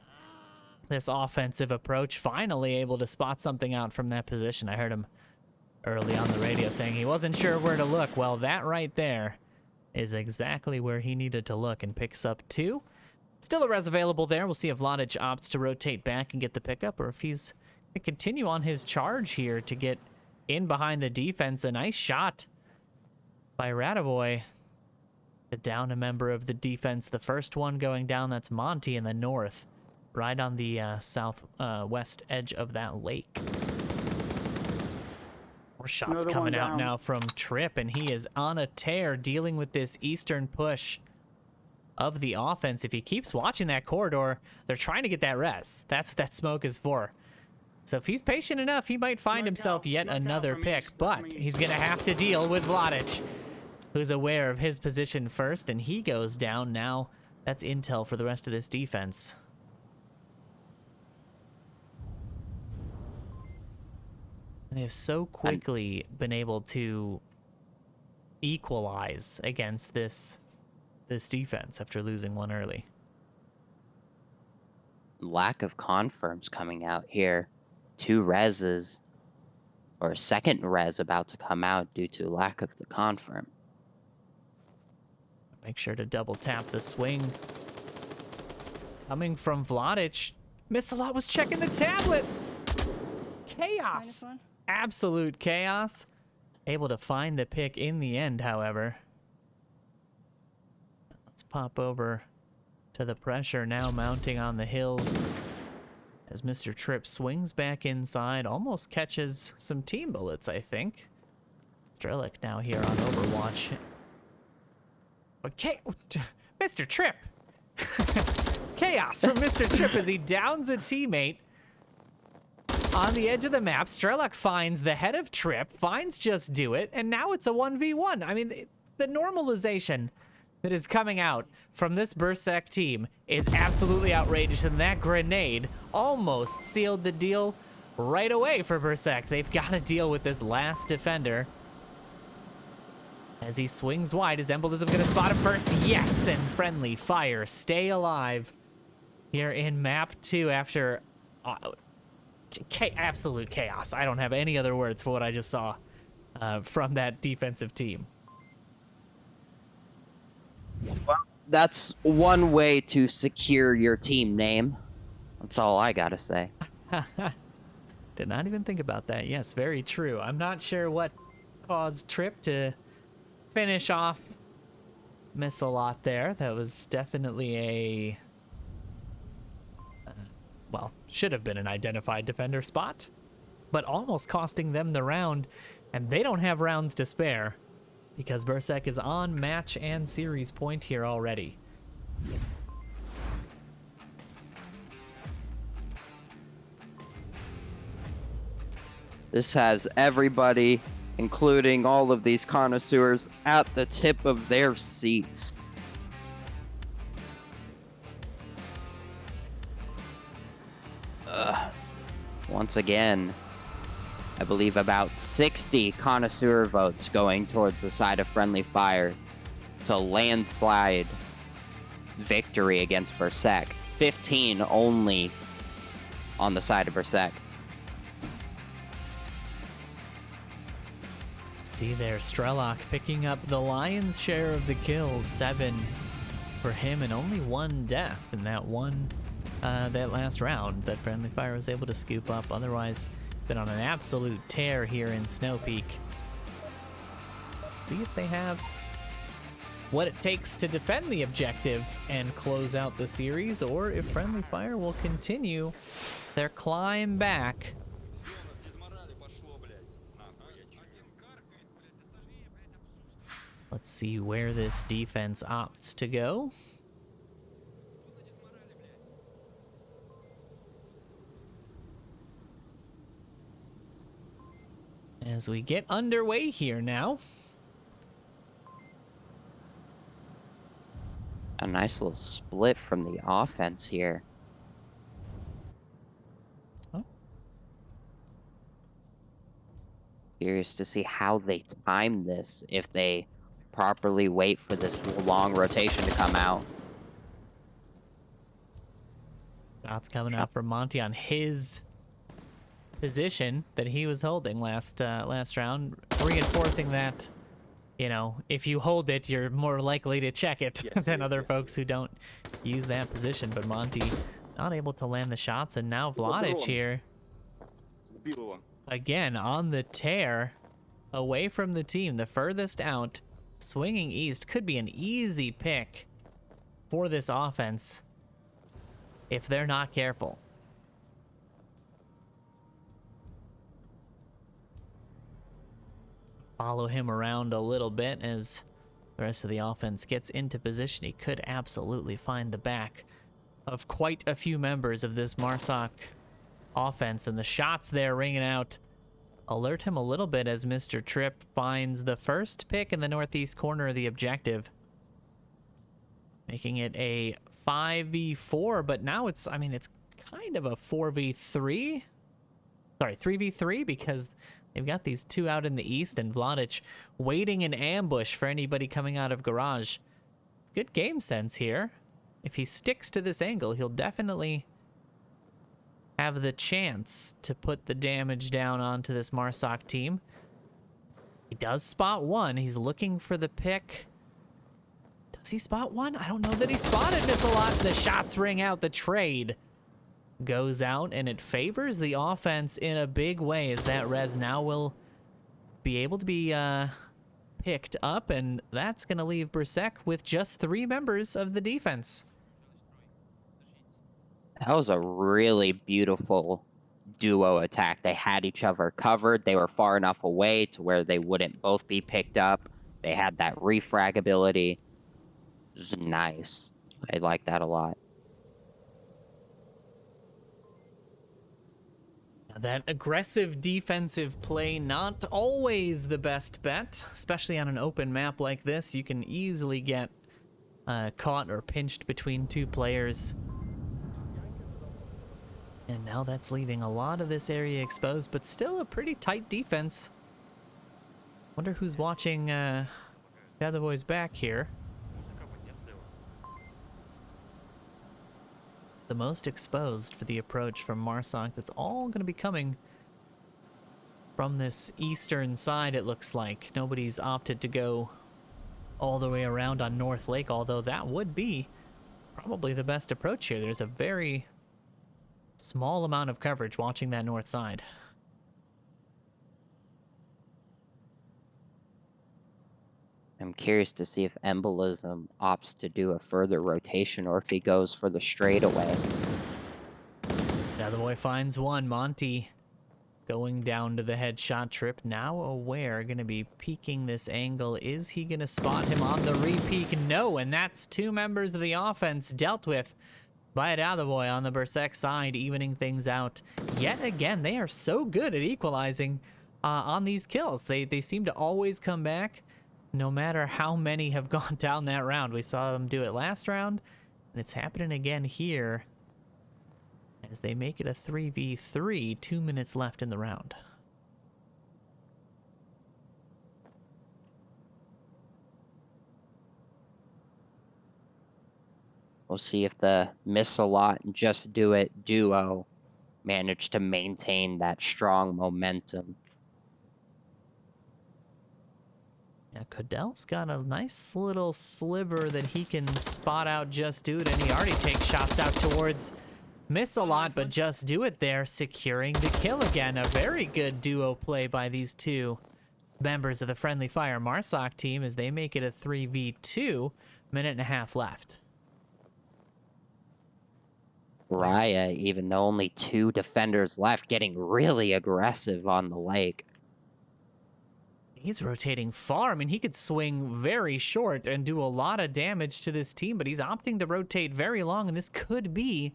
B: this offensive approach. Finally able to spot something out from that position. I heard him early on the radio saying he wasn't sure where to look. Well, that right there is exactly where he needed to look, and picks up 2. Still a res available there. We'll see if Vladic opts to rotate back and get the pickup, or if he's going to continue on his charge here to get in behind the defense. A nice shot by Radovoy to down a member of the defense. The first one going down, that's Monty in the north, right on the southwest edge of that lake. More shots
E: Another
B: coming
E: one
B: out
E: down.
B: now from Trip, and he is on a tear dealing with this eastern push of the offense. If he keeps watching that corridor, they're trying to get that res. That's what that smoke is for. So if he's patient enough, he might find himself yet another pick, but he's going to have to deal with Vladic, who's aware of his position first, and he goes down. Now that's intel for the rest of this defense. And they've so quickly been able to equalize against this defense after losing one early.
A: Lack of confirms coming out here. 2 reses, or a second res about to come out due to lack of the confirm.
B: Make sure to double tap the swing. Coming from Vladic. Missalot was checking the tablet. Chaos.
E: -1.
B: Absolute chaos. Able to find the pick in the end, however. Let's pop over to the pressure now mounting on the hills. As Mr. Tripp swings back inside, almost catches some team bullets, I think. Strelick now here on Overwatch. Okay, Mr. Tripp. Chaos from Mr. Tripp as he downs a teammate on the edge of the map. Strelick finds the head of Tripp, finds Just Do It, and now it's a 1v1. I mean, the normalization that is coming out from this BRSEK team is absolutely outrageous, and that grenade almost sealed the deal right away for BRSEK. They've got to deal with this last defender. As he swings wide, is Embolism going to spot him first? Yes, and Friendly Fire stay alive here in map 2 after absolute chaos. I don't have any other words for what I just saw from that defensive team.
A: Well, that's one way to secure your team name. That's all I gotta say.
B: Did not even think about that. Yes, very true. I'm not sure what caused Tripp to finish off Missalot there. That was definitely a... well, should have been an identified defender spot, but almost costing them the round, and they don't have rounds to spare because BRSEK is on match and series point here already.
A: This has everybody, including all of these connoisseurs, at the tip of their seats. Once again, I believe about 60 connoisseur votes going towards the side of Friendly Fire to landslide victory against BRSEK. 15 only on the side of BRSEK.
B: See there, Strelok picking up the lion's share of the kills. 7 for him and only 1 death in that last round that Friendly Fire was able to scoop up. Otherwise, been on an absolute tear here in Snow Peak. See if they have what it takes to defend the objective and close out the series, or if Friendly Fire will continue their climb back. Let's see where this defense opts to go. As we get underway here now.
A: A nice little split from the offense here.
B: Oh.
A: Curious to see how they time this, if they properly wait for this long rotation to come out.
B: Shots coming out from Monty on his position that he was holding last round, reinforcing that, you know, if you hold it, you're more likely to check it than other folks who don't use that position. But Monty not able to land the shots, and now Vladic here again on the tear away from the team, the furthest out, swinging east. Could be an easy pick for this offense if they're not careful. Follow him around a little bit as the rest of the offense gets into position. He could absolutely find the back of quite a few members of this MARSOC offense, and the shots there ringing out alert him a little bit as Mr. Tripp finds the first pick in the northeast corner of the objective, making it a 5v4, but now it's, I mean, it's kind of a 4v3. Sorry, 3v3, because they've got these two out in the east and Vladic waiting in ambush for anybody coming out of garage. It's good game sense here. If he sticks to this angle, he'll definitely have the chance to put the damage down onto this MARSOC team. He does spot one. He's looking for the pick. Does he spot one? I don't know that he spotted this a lot. The shots ring out. The trade goes out, and it favors the offense in a big way, as that res now will be able to be picked up, and that's going to leave BRSEK with just 3 members of the defense.
A: That was a really beautiful duo attack. They had each other covered. They were far enough away to where they wouldn't both be picked up. They had that refrag ability. It was nice. I like that a lot.
B: That aggressive defensive play, not always the best bet, especially on an open map like this. You can easily get caught or pinched between 2 players. And now that's leaving a lot of this area exposed, but still a pretty tight defense. Wonder who's watching the other boys back here. It's the most exposed for the approach from MARSOC. That's all going to be coming from this eastern side, it looks like. Nobody's opted to go all the way around on North Lake, although that would be probably the best approach here. There's a very small amount of coverage watching that north side.
A: I'm curious to see if Embolism opts to do a further rotation or if he goes for the straightaway.
B: Now the boy finds one. Monty going down to the headshot trip. Now aware, going to be peeking this angle. Is he going to spot him on the re-peek? No, and that's 2 members of the offense dealt with by a boy on the BRSEK side, evening things out. Yet again, they are so good at equalizing on these kills. They seem to always come back, no matter how many have gone down that round. We saw them do it last round, and it's happening again here as they make it a 3v3, 2 minutes left in the round.
A: We'll see if the Miss-a-Lot and Just Do It duo manage to maintain that strong momentum.
B: Yeah, Codell's got a nice little sliver that he can spot out Just Do It, and he already takes shots out towards Miss-a-Lot, but Just Do It there, securing the kill again. A very good duo play by these 2 members of the Friendly Fire MARSOC team as they make it a 3v2, minute and a half left.
A: Raya, even though only 2 defenders left, getting really aggressive on the lake.
B: He's rotating far. I mean, he could swing very short and do a lot of damage to this team, but he's opting to rotate very long, and this could be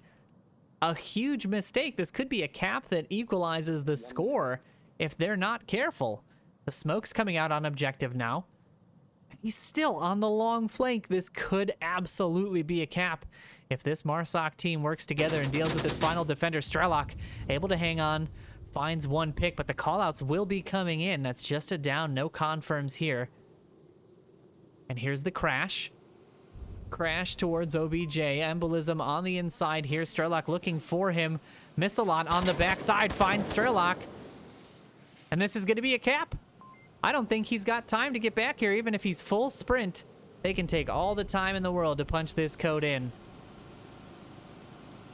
B: a huge mistake. This could be a cap that equalizes the score if they're not careful. The smoke's coming out on objective now. He's still on the long flank. This could absolutely be a cap if this MARSOC team works together and deals with this final defender. Strelok able to hang on, finds 1 pick, but the callouts will be coming in. That's just a down, no confirms here. And here's the crash. Crash towards OBJ. Embolism on the inside here. Strelok looking for him. Miss-a-Lot on the backside finds Strelok. And this is going to be a cap. I don't think he's got time to get back here, even if he's full sprint. They can take all the time in the world to punch this code in.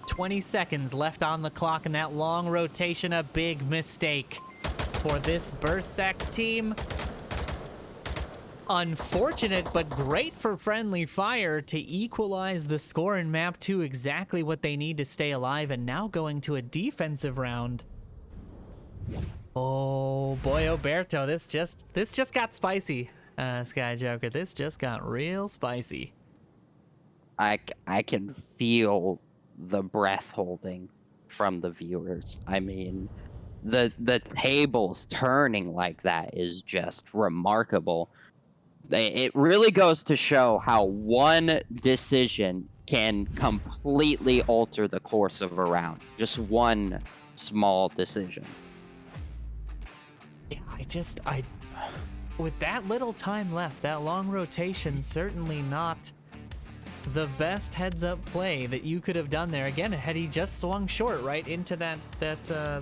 B: 20 seconds left on the clock, and that long rotation, a big mistake for this BRSEK team. Unfortunate, but great for Friendly Fire to equalize the score in map 2, exactly what they need to stay alive, and now going to a defensive round. Oh boy, Oberto, this just got spicy, SkyJoker. This just got real spicy.
A: I can feel the breath holding from the viewers. I mean, the tables turning like that is just remarkable. It really goes to show how one decision can completely alter the course of a round. Just one small decision.
B: Yeah, with that little time left, that long rotation, certainly not the best heads-up play that you could have done there. Again, had he just swung short right into that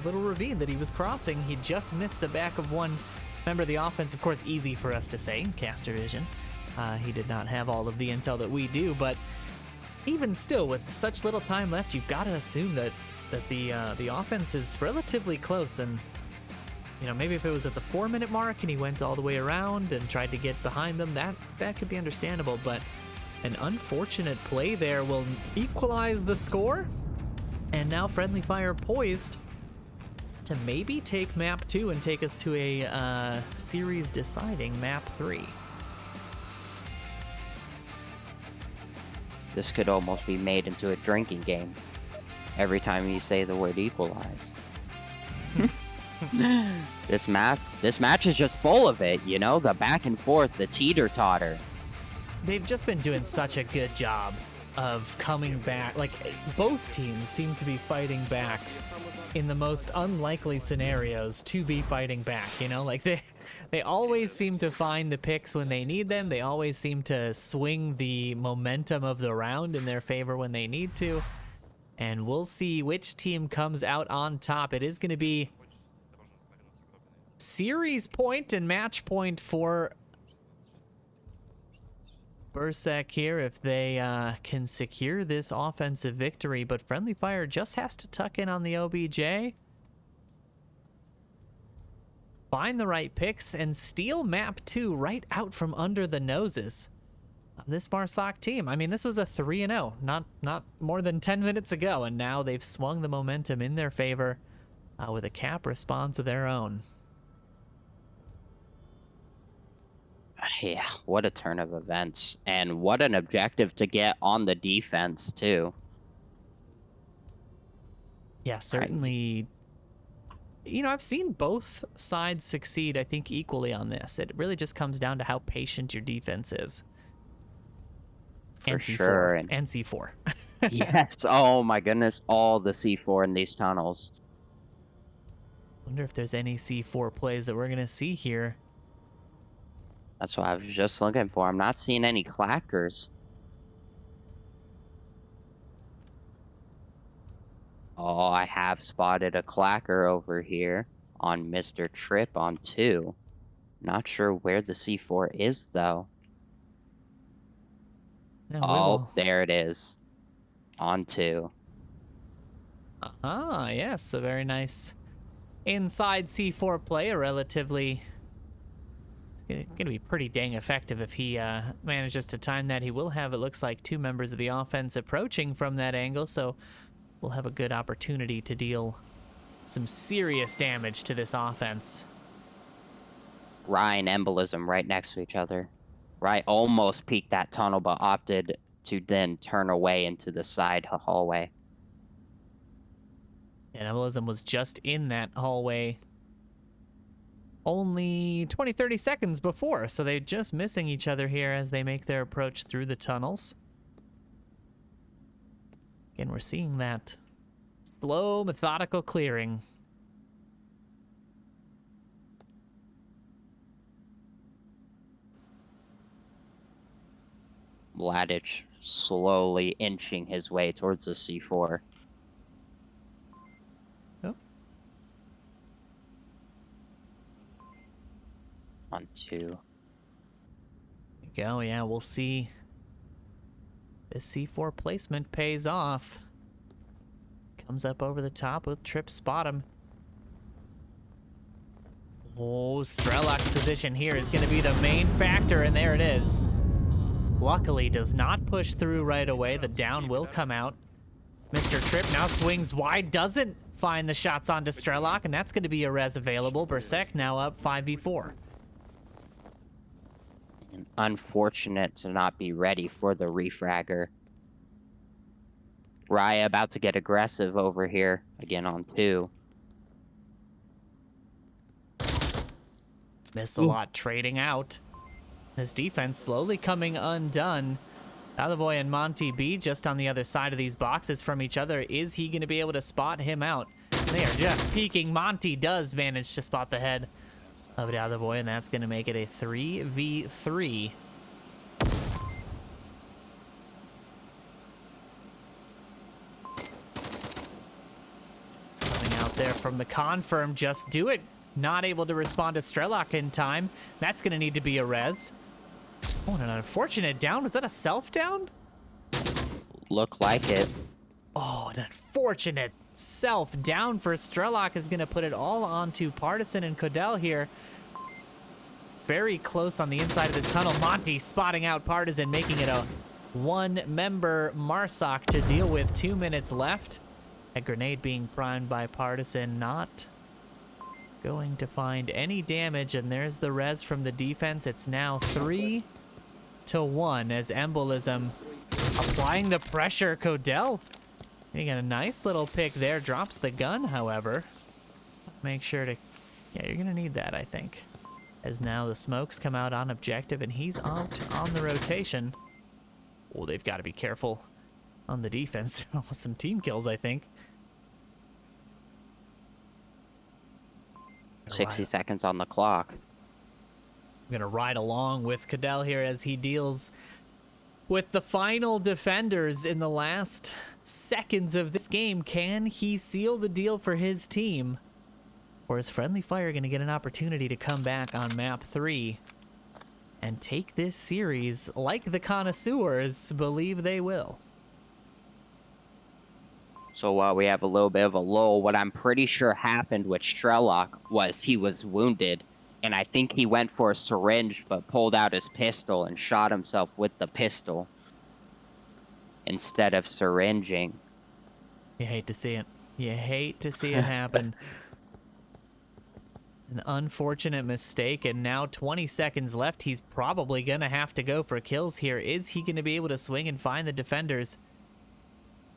B: little ravine that he was crossing, he just missed the back of one member of the offense. Of course, easy for us to say, caster vision. He did not have all of the intel that we do, but even still, with such little time left, you've got to assume that the offense is relatively close. And you know, maybe if it was at the 4-minute mark and he went all the way around and tried to get behind them, that could be understandable. But an unfortunate play there will equalize the score. And now Friendly Fire poised to maybe take map 2 and take us to a series deciding map 3.
A: This could almost be made into a drinking game every time you say the word equalize. This match is just full of it, you know, the back and forth, the teeter-totter.
B: They've just been doing such a good job of coming back. Like, both teams seem to be fighting back in the most unlikely scenarios to be fighting back, you know? Like, they always seem to find the picks when they need them. They always seem to swing the momentum of the round in their favor when they need to. And we'll see which team comes out on top. It is going to be series point and match point for BRSEK here if they can secure this offensive victory. But Friendly Fire just has to tuck in on the OBJ, find the right picks, and steal map 2 right out from under the noses of this BRSEK team. I mean, this was a 3-0 not more than 10 minutes ago, and now they've swung the momentum in their favor with a cap response of their own.
A: Yeah, what a turn of events, and what an objective to get on the defense too.
B: Yeah, certainly. You know, I've seen both sides succeed, I think, equally on this. It really just comes down to how patient your defense is.
A: For sure.
B: And C4.
A: Yes, oh my goodness, all the C4 in these tunnels.
B: Wonder if there's any C4 plays that we're going to see here.
A: That's what I was just looking for. I'm not seeing any clackers. Oh, I have spotted a clacker over here on Mr. Trip on 2. Not sure where the C4 is, though.
B: Yeah,
A: Oh, there it is. On 2.
B: Yes, a very nice inside C4 play, a relatively... It's going to be pretty dang effective if he manages to time that. He will have, it looks like, 2 members of the offense approaching from that angle, so we'll have a good opportunity to deal some serious damage to this offense.
A: Ryan Embolism right next to each other. Right, almost peeked that tunnel, but opted to then turn away into the side hallway.
B: And Embolism was just in that hallway only 20-30 seconds before, so they're just missing each other here as they make their approach through the tunnels. Again, we're seeing that slow, methodical clearing.
A: Mladic slowly inching his way towards the C4. On 2.
B: There you go, yeah, we'll see. This C4 placement pays off. Comes up over the top with Trip spot him. Oh, Strelok's position here is going to be the main factor, and there it is. Luckily, does not push through right away. The down will come out. Mr. Trip now swings wide, doesn't find the shots onto Strelok, and that's going to be a res available. BRSEK now up 5v4.
A: Unfortunate to not be ready for the refragger. Raya about to get aggressive over here again on 2.
B: Miss a lot trading out. His defense slowly coming undone. Alavoy and Monty B just on the other side of these boxes from each other. Is he going to be able to spot him out? They are just peeking. Monty does manage to spot the head of Alavoy, and that's going to make it a 3v3. It's coming out there from the confirm. Just do it. Not able to respond to Strelok in time. That's going to need to be a res. Oh, and an unfortunate down. Was that a self down?
A: Look like it.
B: Oh, an unfortunate self down for Strelok is going to put it all onto Partisan and Codell here. Very close on the inside of his tunnel. Monty spotting out Partisan, making it a one-member Marsoc to deal with. 2 minutes left. A grenade being primed by Partisan, not going to find any damage, and there's the res from the defense. It's now 3-1 as Embolism applying the pressure. Codell getting a nice little pick there. Drops the gun, however. Make sure to... Yeah, you're going to need that, I think. As now the smokes come out on objective, and he's out on the rotation. Oh, they've got to be careful on the defense. Almost some team kills, I think.
A: 60 seconds on the clock.
B: I'm going to ride along with Codell here as he deals with the final defenders in the last seconds of this game. Can he seal the deal for his team? Or is Friendly Fire going to get an opportunity to come back on map 3 and take this series like the connoisseurs believe they will?
A: So while we have a little bit of a lull, what I'm pretty sure happened with Strelok was he was wounded, and I think he went for a syringe but pulled out his pistol and shot himself with the pistol instead of syringing.
B: You hate to see it. You hate to see it happen. An unfortunate mistake, and now 20 seconds left. He's probably going to have to go for kills here. Is he going to be able to swing and find the defenders?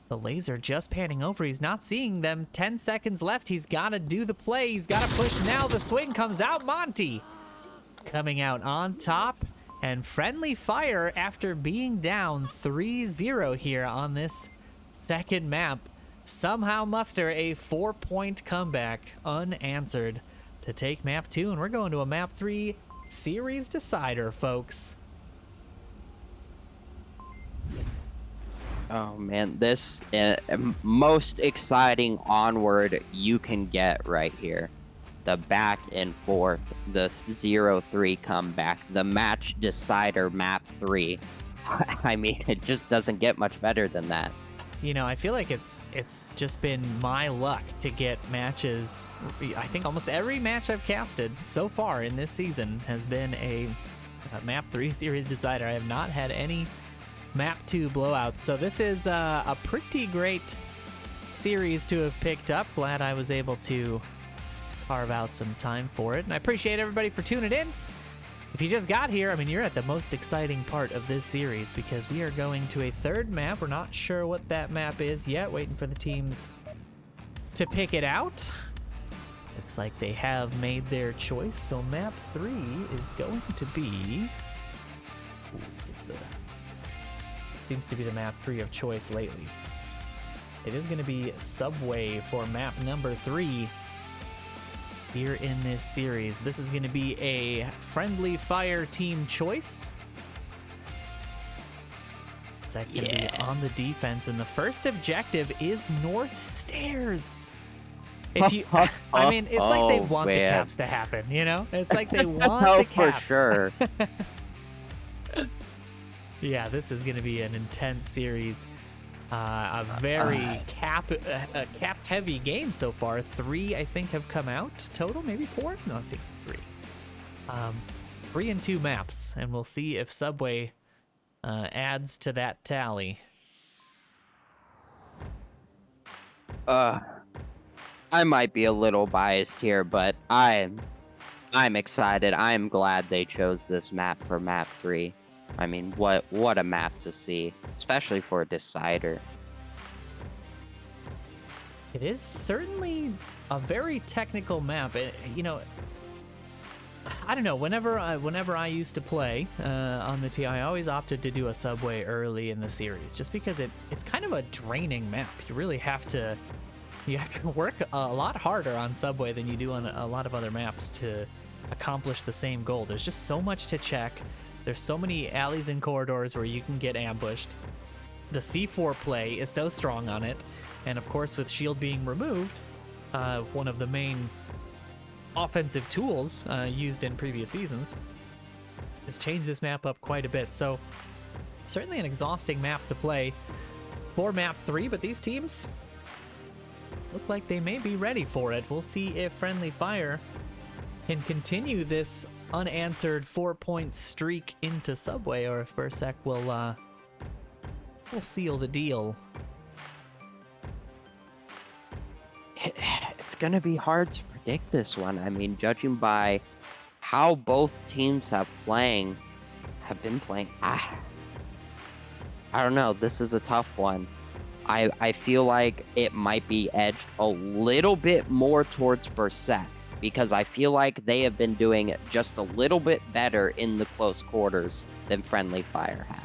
B: The laser just panning over. He's not seeing them. 10 seconds left. He's got to do the play. He's got to push now. The swing comes out. Monty coming out on top. And Friendly Fire, after being down 3-0 here on this second map, somehow muster a 4-point comeback unanswered to take map 2. And we're going to a map 3 series decider, folks.
A: Oh man, this most exciting Onward you can get right here. The back and forth, the 0-3 comeback, the match decider map 3. I mean, it just doesn't get much better than that.
B: You know, I feel like it's just been my luck to get matches. I think almost every match I've casted so far in this season has been a map 3 series decider. I have not had any map 2 blowouts, so this is a pretty great series to have picked up. Glad I was able to carve out some time for it, and I appreciate everybody for tuning in. If you just got here, I mean, you're at the most exciting part of this series because we are going to a third map. We're not sure what that map is yet, waiting for the teams to pick it out. Looks like they have made their choice, so map 3 is going to be... Ooh, this is the... seems to be the map 3 of choice lately. It is going to be Subway for map number 3 here in this series. This is going to be a Friendly Fire team choice. Second to be on the defense, and the first objective is North Stairs. If you, I mean, it's like they want the caps to happen, you know? It's like they want the caps.
A: For sure.
B: Yeah, this is going to be an intense series. A very cap-heavy game so far. 3, I think, have come out total. Maybe 4? No, I think 3. 3 and 2 maps, and we'll see if Subway adds to that tally.
A: I might be a little biased here, but I'm excited. I'm glad they chose this map for map 3. I mean, what a map to see, especially for a decider.
B: It is certainly a very technical map. You know, I don't know. Whenever I used to play on the TI, I always opted to do a subway early in the series, just because it's kind of a draining map. You really have to work a lot harder on subway than you do on a lot of other maps to accomplish the same goal. There's just so much to check. There's so many alleys and corridors where you can get ambushed. The C4 play is so strong on it, and of course with shield being removed, one of the main offensive tools used in previous seasons, has changed this map up quite a bit. So certainly an exhausting map to play for map 3, but these teams look like they may be ready for it. We'll see if Friendly Fire can continue this unanswered 4-point streak into Subway, or if BRSEK will seal the deal.
A: It's going to be hard to predict this one. I mean, judging by how both teams have been playing, I don't know. This is a tough one. I feel like it might be edged a little bit more towards BRSEK, because I feel like they have been doing just a little bit better in the close quarters than Friendly Fire have.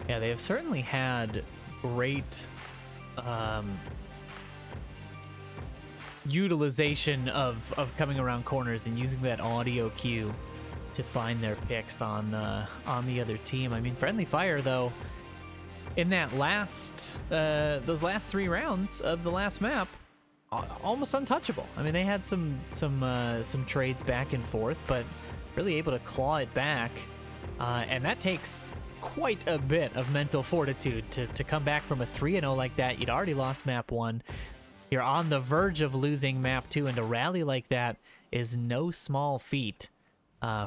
B: Yeah, they have certainly had great utilization of coming around corners and using that audio cue to find their picks on the other team. I mean, Friendly Fire, though, in that those last 3 rounds of the last map, almost untouchable. I mean, they had some trades back and forth, but really able to claw it back, and that takes quite a bit of mental fortitude to come back from a 3-0 like that. You'd already lost map 1. You're on the verge of losing map 2, and to rally like that is no small feat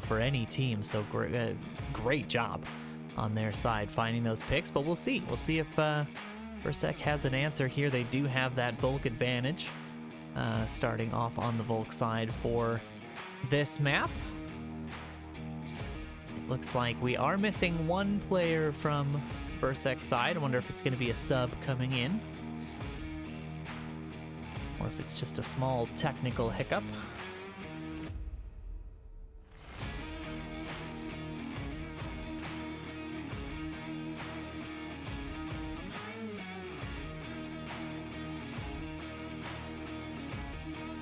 B: for any team. So great job on their side finding those picks, but we'll see. We'll see if BRSEK has an answer here. They do have that Volk advantage starting off on the Volk side for this map. It looks like we are missing 1 player from BRSEK's side. I wonder if it's going to be a sub coming in, or if it's just a small technical hiccup.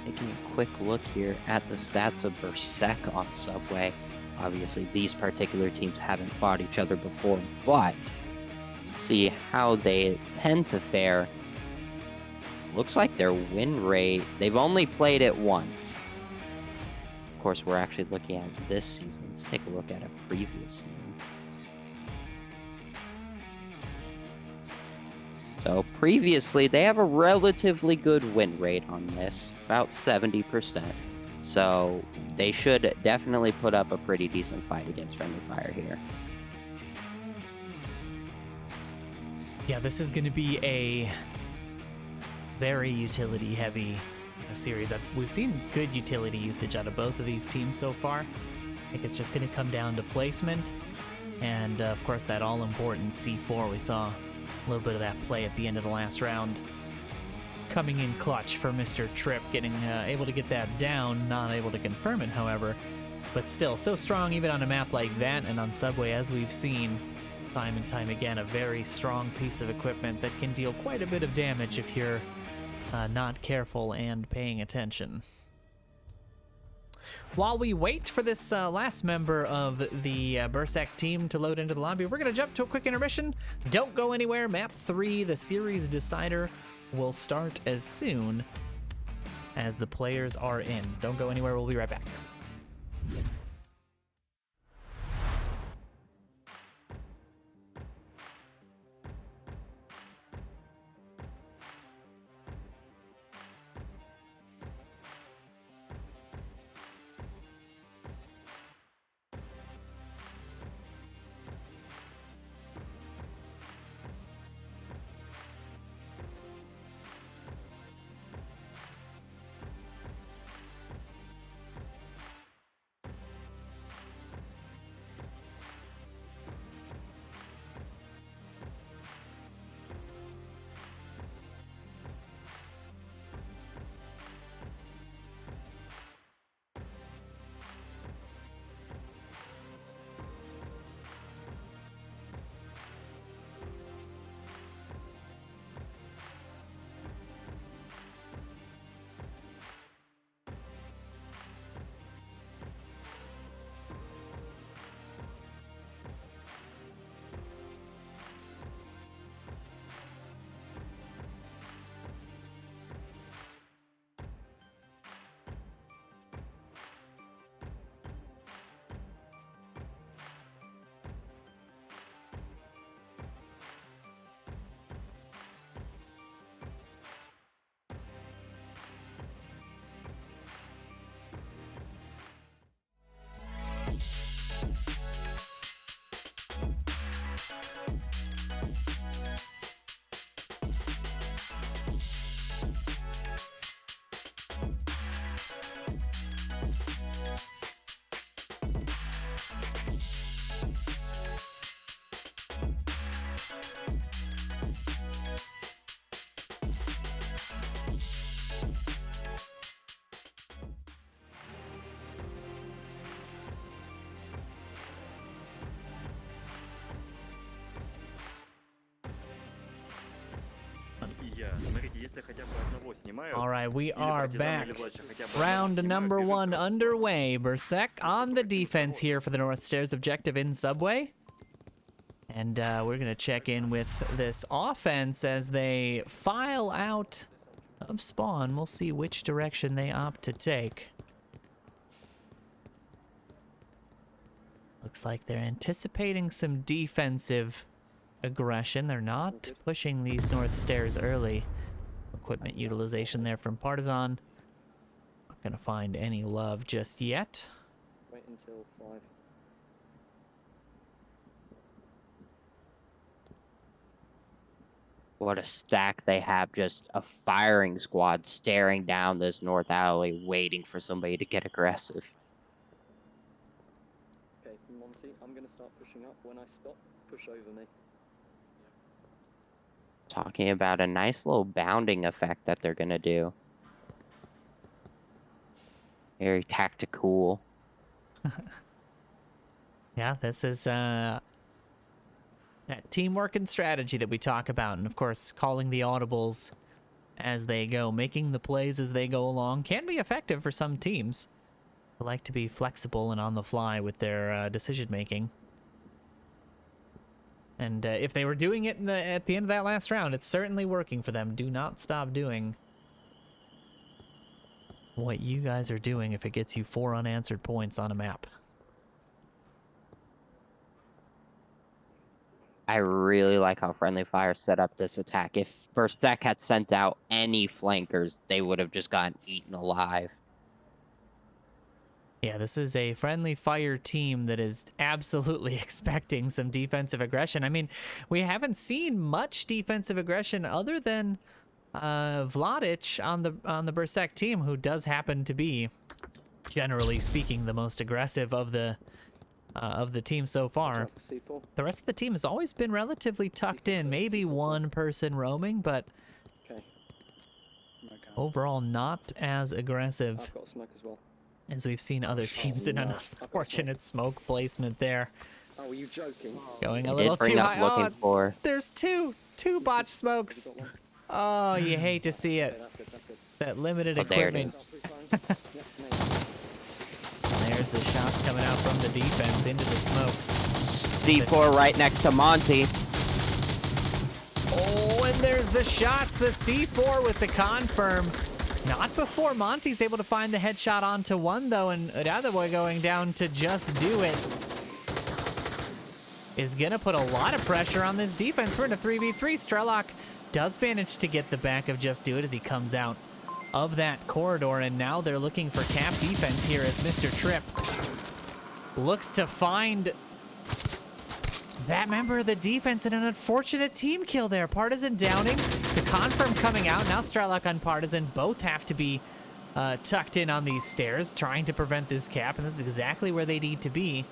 A: Taking a quick look here at the stats of BRSEK on Subway. Obviously, these particular teams haven't fought each other before, but see how they tend to fare. Looks like their win rate, they've only played it once. Of course, we're actually looking at this season. Let's take a look at a previous season. So previously, they have a relatively good win rate on this, about 70%. So they should definitely put up a pretty decent fight against Friendly Fire here.
B: Yeah, this is going to be a very utility-heavy series. We've seen good utility usage out of both of these teams so far. I think it's just going to come down to placement, and of course that all-important C4. We saw a little bit of that play at the end of the last round, coming in clutch for Mr. Tripp, getting able to get that down, not able to confirm it, however, but still so strong even on a map like that, and on Subway, as we've seen time and time again, a very strong piece of equipment that can deal quite a bit of damage if you're not careful and paying attention. While we wait for this last member of the BRSEK team to load into the lobby, we're going to jump to a quick intermission. Don't go anywhere. Map 3, the series decider, will start as soon as the players are in. Don't go anywhere. We'll be right back. All right, we are back.
E: Round
B: Round number 1 underway. BRSEK on the defense here for the North Stairs objective in Subway. And we're going to check in with this offense as they file out of spawn. We'll see which direction they opt to take. Looks like they're anticipating some defensive aggression. They're not pushing these North Stairs early. Equipment utilization there from Partisan. Not going to find any love just yet.
C: Wait until 5.
A: What a stack they have, just a firing squad staring down this north alley, waiting for somebody to get aggressive.
C: Okay, Monty, I'm going to start pushing up. When I stop, push over me.
A: Talking about a nice little bounding effect that they're gonna do. Very tactical.
B: Yeah, this is that teamwork and strategy that we talk about. And of course, calling the audibles as they go, making the plays as they go along can be effective for some teams who like to be flexible and on the fly with their decision making. And if they were doing it at the end of that last round, it's certainly working for them. Do not stop doing what you guys are doing if it gets you 4 unanswered points on a map.
A: I really like how Friendly Fire set up this attack. If BRSEK had sent out any flankers, they would have just gotten eaten alive.
B: Yeah, this is a Friendly Fire team that is absolutely expecting some defensive aggression. I mean, we haven't seen much defensive aggression other than Vladic on the BRSEK team, who does happen to be, generally speaking, the most aggressive of the team so far.
C: C4.
B: The rest of the team has always been relatively tucked in, maybe one person roaming, but
C: Okay,
B: overall not as aggressive
C: I've got a smoke as well.
B: as we've seen other teams in an unfortunate smoke placement there.
C: Oh, are you joking?
B: Going a
A: They
B: little
A: did bring
B: too
A: up
B: high.
A: looking
B: Oh,
A: for-
B: there's two botch smokes.
C: Got one?
B: Oh, you hate to see
C: Okay,
B: it.
C: that's good, that's good.
B: That limited
A: Oh, there it
B: equipment.
A: is.
C: Start 3 times. Yes, me.
B: There's the shots coming out from the defense into the smoke.
A: C4 right next to Monty.
B: Oh, and there's the shots. The C4 with the confirm. Not before Monty's able to find the headshot onto one, though, and Adaboy going down to just do it is going to put a lot of pressure on this defense. We're in a 3v3. Strelok does manage to get the back of Just Do It as he comes out of that corridor, and now they're looking for cap defense here as Mr. Tripp looks to find that member of the defense, and an unfortunate team kill there. Partisan downing, the confirm coming out. Now Strelok and Partisan both have to be tucked in on these stairs, trying to prevent this cap, and this is exactly where they need to be.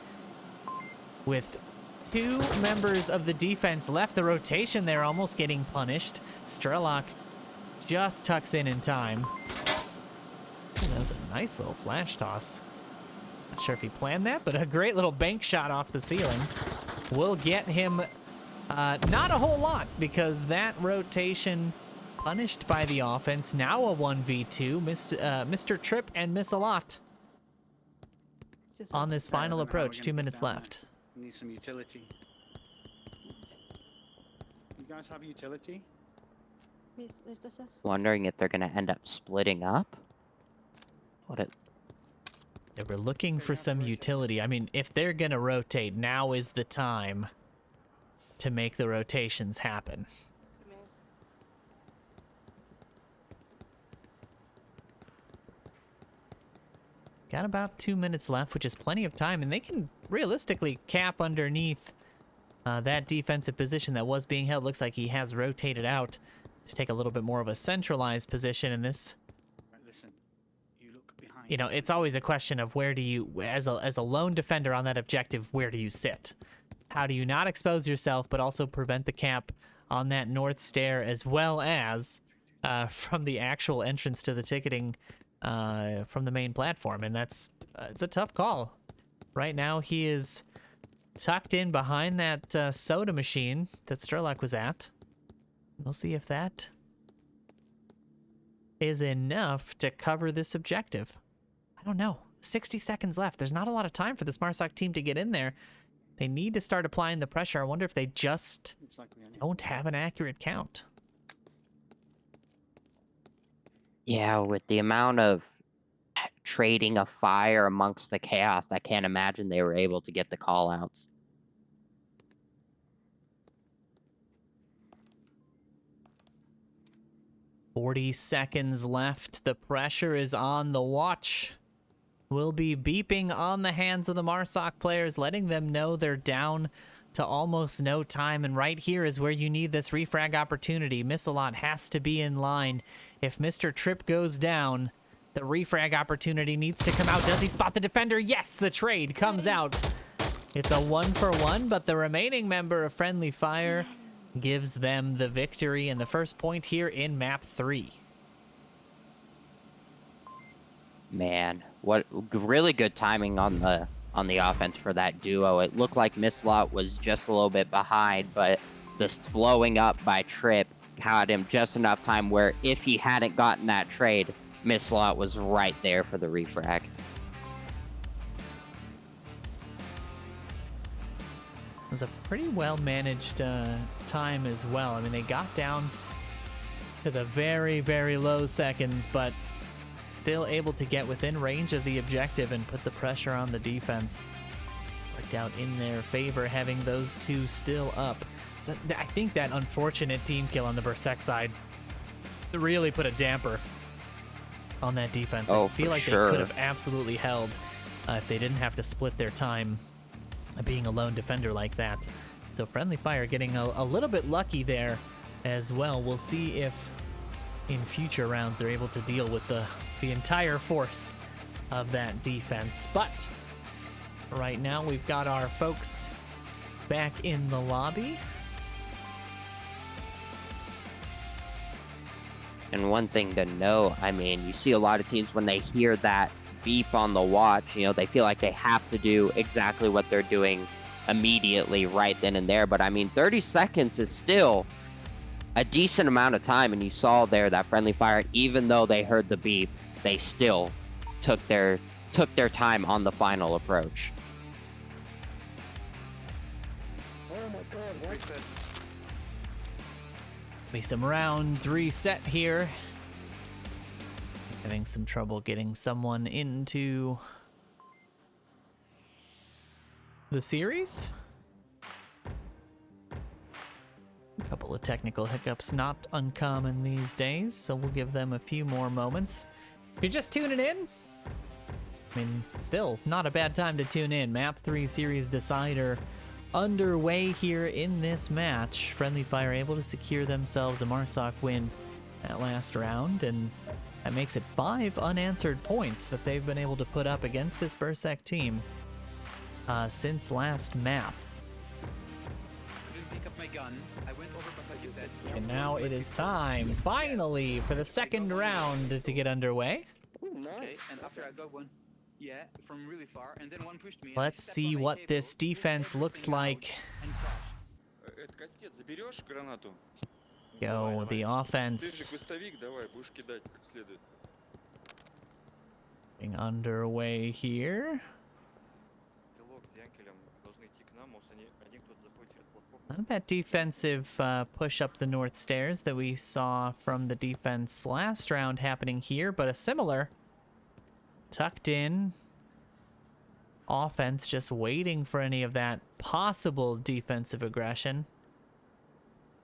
B: With 2 members of the defense left, the rotation there almost getting punished. Strelok just tucks in time. Ooh, that was a nice little flash toss. Not sure if he planned that, but a great little bank shot off the ceiling will get him not a whole lot, because that rotation punished by the offense. Now a 1v2. Mr. Tripp and Miss a lot on this final approach. 2 minutes left.
E: Need some utility. You guys have utility?
A: Wondering if they're gonna end up splitting up. What a
B: They were looking for some utility. I mean, if they're gonna rotate, now is the time to make the rotations happen. Got about 2 minutes left, which is plenty of time, and they can realistically cap underneath that defensive position that was being held. Looks like he has rotated out to take a little bit more of a centralized position in this.
E: Right, listen. You look behind.
B: You know, it's always a question of where do you, as a lone defender on that objective, where do you sit? How do you not expose yourself, but also prevent the cap on that north stair, as well as from the actual entrance to the ticketing from the main platform? And that's it's a tough call. Right now, he is tucked in behind that soda machine that Strelok was at. We'll see if that is enough to cover this objective? I don't know. 60 seconds left. There's not a lot of time for this MARSOC team to get in there. They need to start applying the pressure. I wonder if they just
E: Looks like we only
B: don't have an accurate count.
A: Yeah, with the amount of trading of fire amongst the chaos, I can't imagine they were able to get the call-outs.
B: "40 seconds left. The pressure is on. The watch will be beeping on the hands of the MARSOC players, letting them know they're down to almost no time. And right here is where you need this refrag opportunity. Missalot has to be in line. If Mr. Tripp goes down, the refrag opportunity needs to come out. Does he spot the defender? Yes, the trade comes out. It's a 1-for-1, but the remaining member of Friendly Fire gives them the victory and the first point here in map 3.
A: Man, what really good timing on the offense for that duo. It looked like Misslot was just a little bit behind, but the slowing up by Tripp had him just enough time where if he hadn't gotten that trade, Misslot was right there for the refrag.
B: It was a pretty well managed time as well. I mean, they got down to the very, very low seconds, but still able to get within range of the objective and put the pressure on the defense. Worked out in their favor, having those two still up. So I think that unfortunate team kill on the BRSEK side really put a damper on that defense.
A: Oh,
B: I feel
A: for
B: like
A: sure.
B: they could have absolutely held if they didn't have to split their time being a lone defender like that. So Friendly Fire getting a little bit lucky there as well. We'll see if in future rounds they're able to deal with the entire force of that defense. But right now we've got our folks back in the lobby.
A: And one thing to note, I mean, you see a lot of teams when they hear that beep on the watch, you know, they feel like they have to do exactly what they're doing immediately right then and there. But I mean, 30 seconds is still a decent amount of time. And you saw there that Friendly Fire, even though they heard the beep, they still took their time on the final approach.
C: Oh my god, what?
D: Reset.
B: Be some rounds reset here. Having some trouble getting someone into the series. A couple of technical hiccups, not uncommon these days, so we'll give them a few more moments. If you're just tuning in, I mean, still not a bad time to tune in. Map 3 series decider underway here in this match. Friendly Fire able to secure themselves a MARSOC win that last round, and that makes it 5 unanswered points that they've been able to put up against this BRSEK team since last map.
D: I didn't pick up my gun. I went over but I did that.
B: And now it is time, finally, for the second round to get underway.
C: Ooh,
D: Okay,
C: nice.
D: and after I got one, yeah, from really far, and then one pushed me. and I
B: Let's
D: stepped
B: see
D: on my
B: what
D: cable,
B: this
D: took
B: defense looks
D: everything out,
B: like.
D: and crashed.
F: Этот кастет заберешь гранату?
B: Go, the
F: Ты же
B: offense
F: кустовик, давай, будешь кидать как следует.
B: getting underway here.
F: Стрелок с Янкелем должны идти к нам, может один кто-то заходит через платформу.
B: None of that defensive push up the north stairs that we saw from the defense last round happening here, but a similar tucked in offense, just waiting for any of that possible defensive aggression.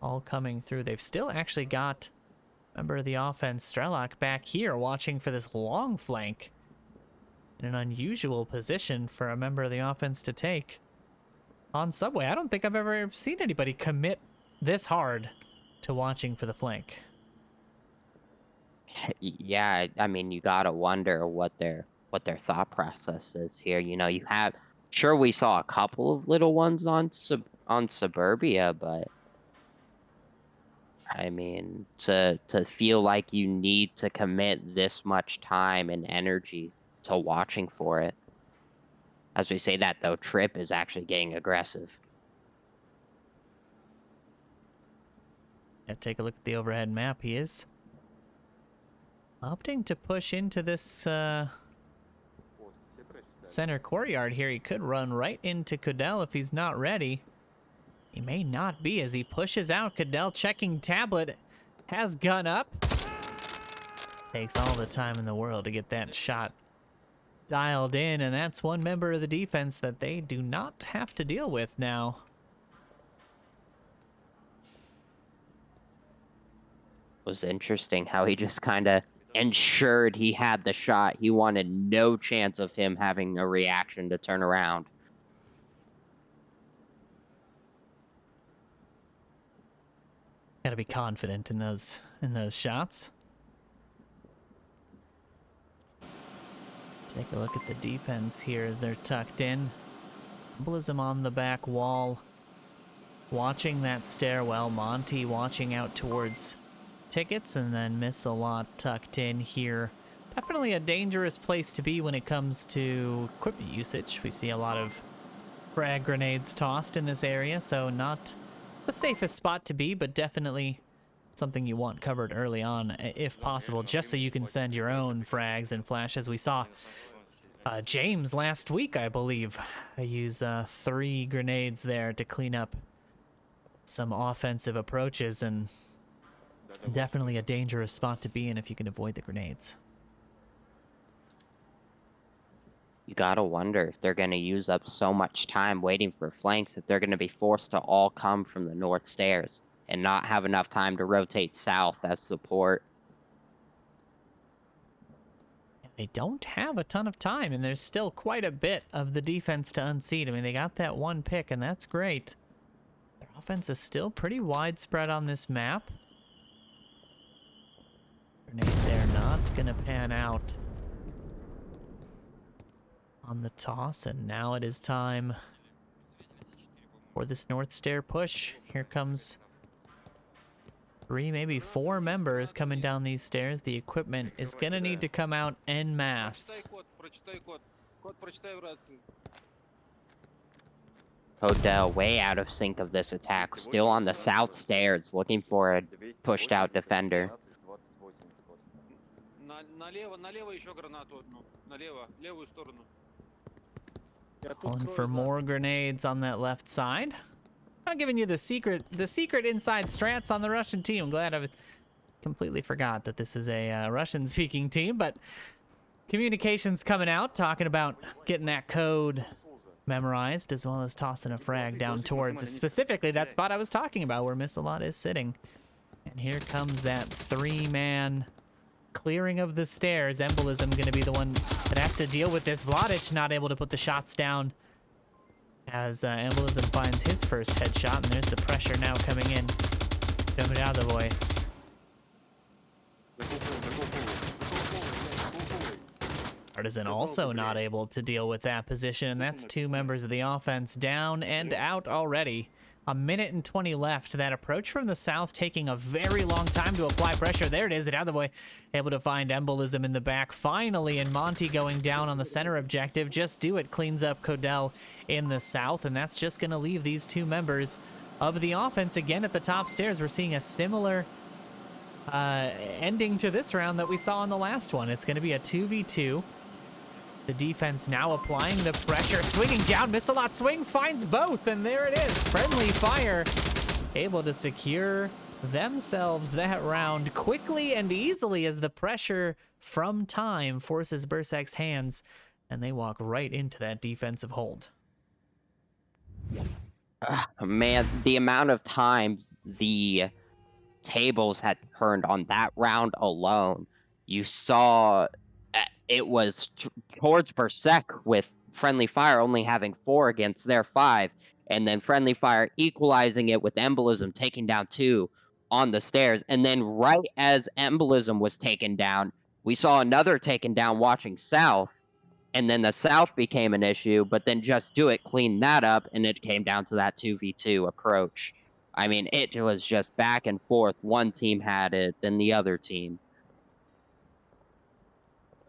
B: All coming through. They've still actually got a member of the offense, Strelak, back here watching for this long flank. In an unusual position for a member of the offense to take on Subway. I don't think I've ever seen anybody commit this hard to watching for the flank.
A: Yeah, I mean, you gotta wonder what their thought process is here. You know, you have sure we saw a couple of little ones on Suburbia, but I mean, to feel like you need to commit this much time and energy to watching for it. As we say that though, Tripp is actually getting aggressive.
B: Yeah, take a look at the overhead map. He is Opting to push into this center courtyard here. He could run right into Cadell if he's not ready. He may not be as he pushes out. Cadell checking tablet. Has gun up. Takes all the time in the world to get that shot dialed in, and that's one member of the defense that they do not have to deal with now.
A: It was interesting how he just kind of ensured he had the shot. He wanted no chance of him having a reaction to turn around.
B: Got to be confident in those shots. Take a look at the defense here as they're tucked in. Embolism on the back wall, watching that stairwell. Monty watching out towards tickets, and then Miss-a-Lot tucked in here. Definitely a dangerous place to be when it comes to equipment usage. We see a lot of frag grenades tossed in this area, so not the safest spot to be, but definitely something you want covered early on, if possible, just so you can send your own frags and flashes. We saw James last week, I believe, use 3 grenades there to clean up some offensive approaches, and definitely a dangerous spot to be in if you can avoid the grenades.
A: You gotta wonder if they're gonna use up so much time waiting for flanks, if they're gonna be forced to all come from the north stairs and not have enough time to rotate south as support.
B: They don't have a ton of time, and there's still quite a bit of the defense to unseat. I mean, they got that 1 pick, and that's great. Their offense is still pretty widespread on this map. Grenade there, not gonna pan out on the toss, and now it is time for this north stair push. Here comes 3, maybe 4 members coming down these stairs. The equipment is gonna need to come out en masse.
A: Odell way out of sync of this attack, still on the south stairs, looking for a pushed out defender.
D: Налево еще гранату одну. Налево, левую сторону.
B: Calling for more grenades on that left side. Not giving you the secret inside strats on the Russian team. I'm glad I completely forgot that this is a Russian-speaking team, but communications coming out, talking about getting that code memorized, as well as tossing a frag down towards specifically that spot I was talking about where Miss-a-Lot is sitting. And here comes that 3-man clearing of the stairs. Embolism going to be the one that has to deal with this. Vladic not able to put the shots down as Embolism finds his first headshot, and there's the pressure now coming in. Boy. Artisan also not able to deal with that position, and that's 2 members of the offense down and out already. 1 minute and 20 left. That approach from the south taking a very long time to apply pressure. There it is, Boy able to find Embolism in the back finally, and Monty going down on the center objective. Just do it, cleans up Codell in the south, and that's just going to leave these 2 members of the offense again at the top stairs. We're seeing a similar ending to this round that we saw in the last one. It's going to be a 2v2. The defense now applying the pressure, swinging down. Miss-a-Lot swings, finds both, and there it is. Friendly fire able to secure themselves that round quickly and easily as the pressure from time forces BRSEK's hands, and they walk right into that defensive hold.
A: Man, the amount of times the tables had turned on that round alone, you saw it was towards BRSEK with Friendly Fire only having 4 against their 5, and then Friendly Fire equalizing it with Embolism taking down 2 on the stairs. And then right as Embolism was taken down, we saw another taken down watching south, and then the south became an issue, but then Just Do It cleaned that up, and it came down to that 2v2 approach. I mean, it was just back and forth. One team had it, then the other team.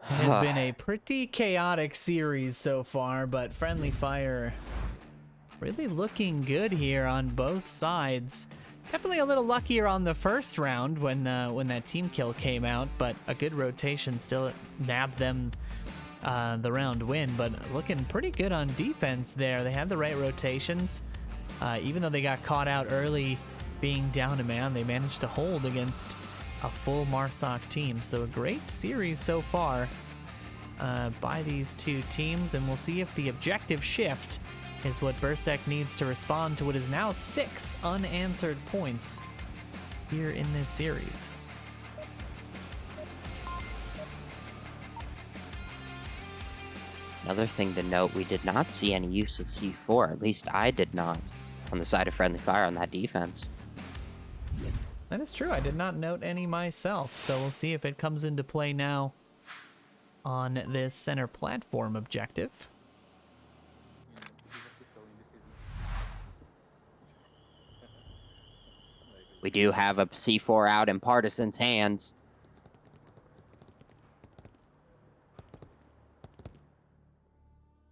B: It has been a pretty chaotic series so far, but Friendly Fire really looking good here on both sides. Definitely a little luckier on the first round when that team kill came out, but a good rotation still nabbed them the round win. But looking pretty good on defense there. They had the right rotations. Even though they got caught out early being down a man, they managed to hold against a full MARSOC team. So a great series so far by these two teams, and we'll see if the objective shift is what BRSEK needs to respond to what is now 6 unanswered points here in this series.
A: Another thing to note, we did not see any use of C4, at least I did not, on the side of friendly fire on that defense.
B: That is true. I did not note any myself, so we'll see if it comes into play now on this center platform objective.
A: We do have a C4 out in Partisan's hands.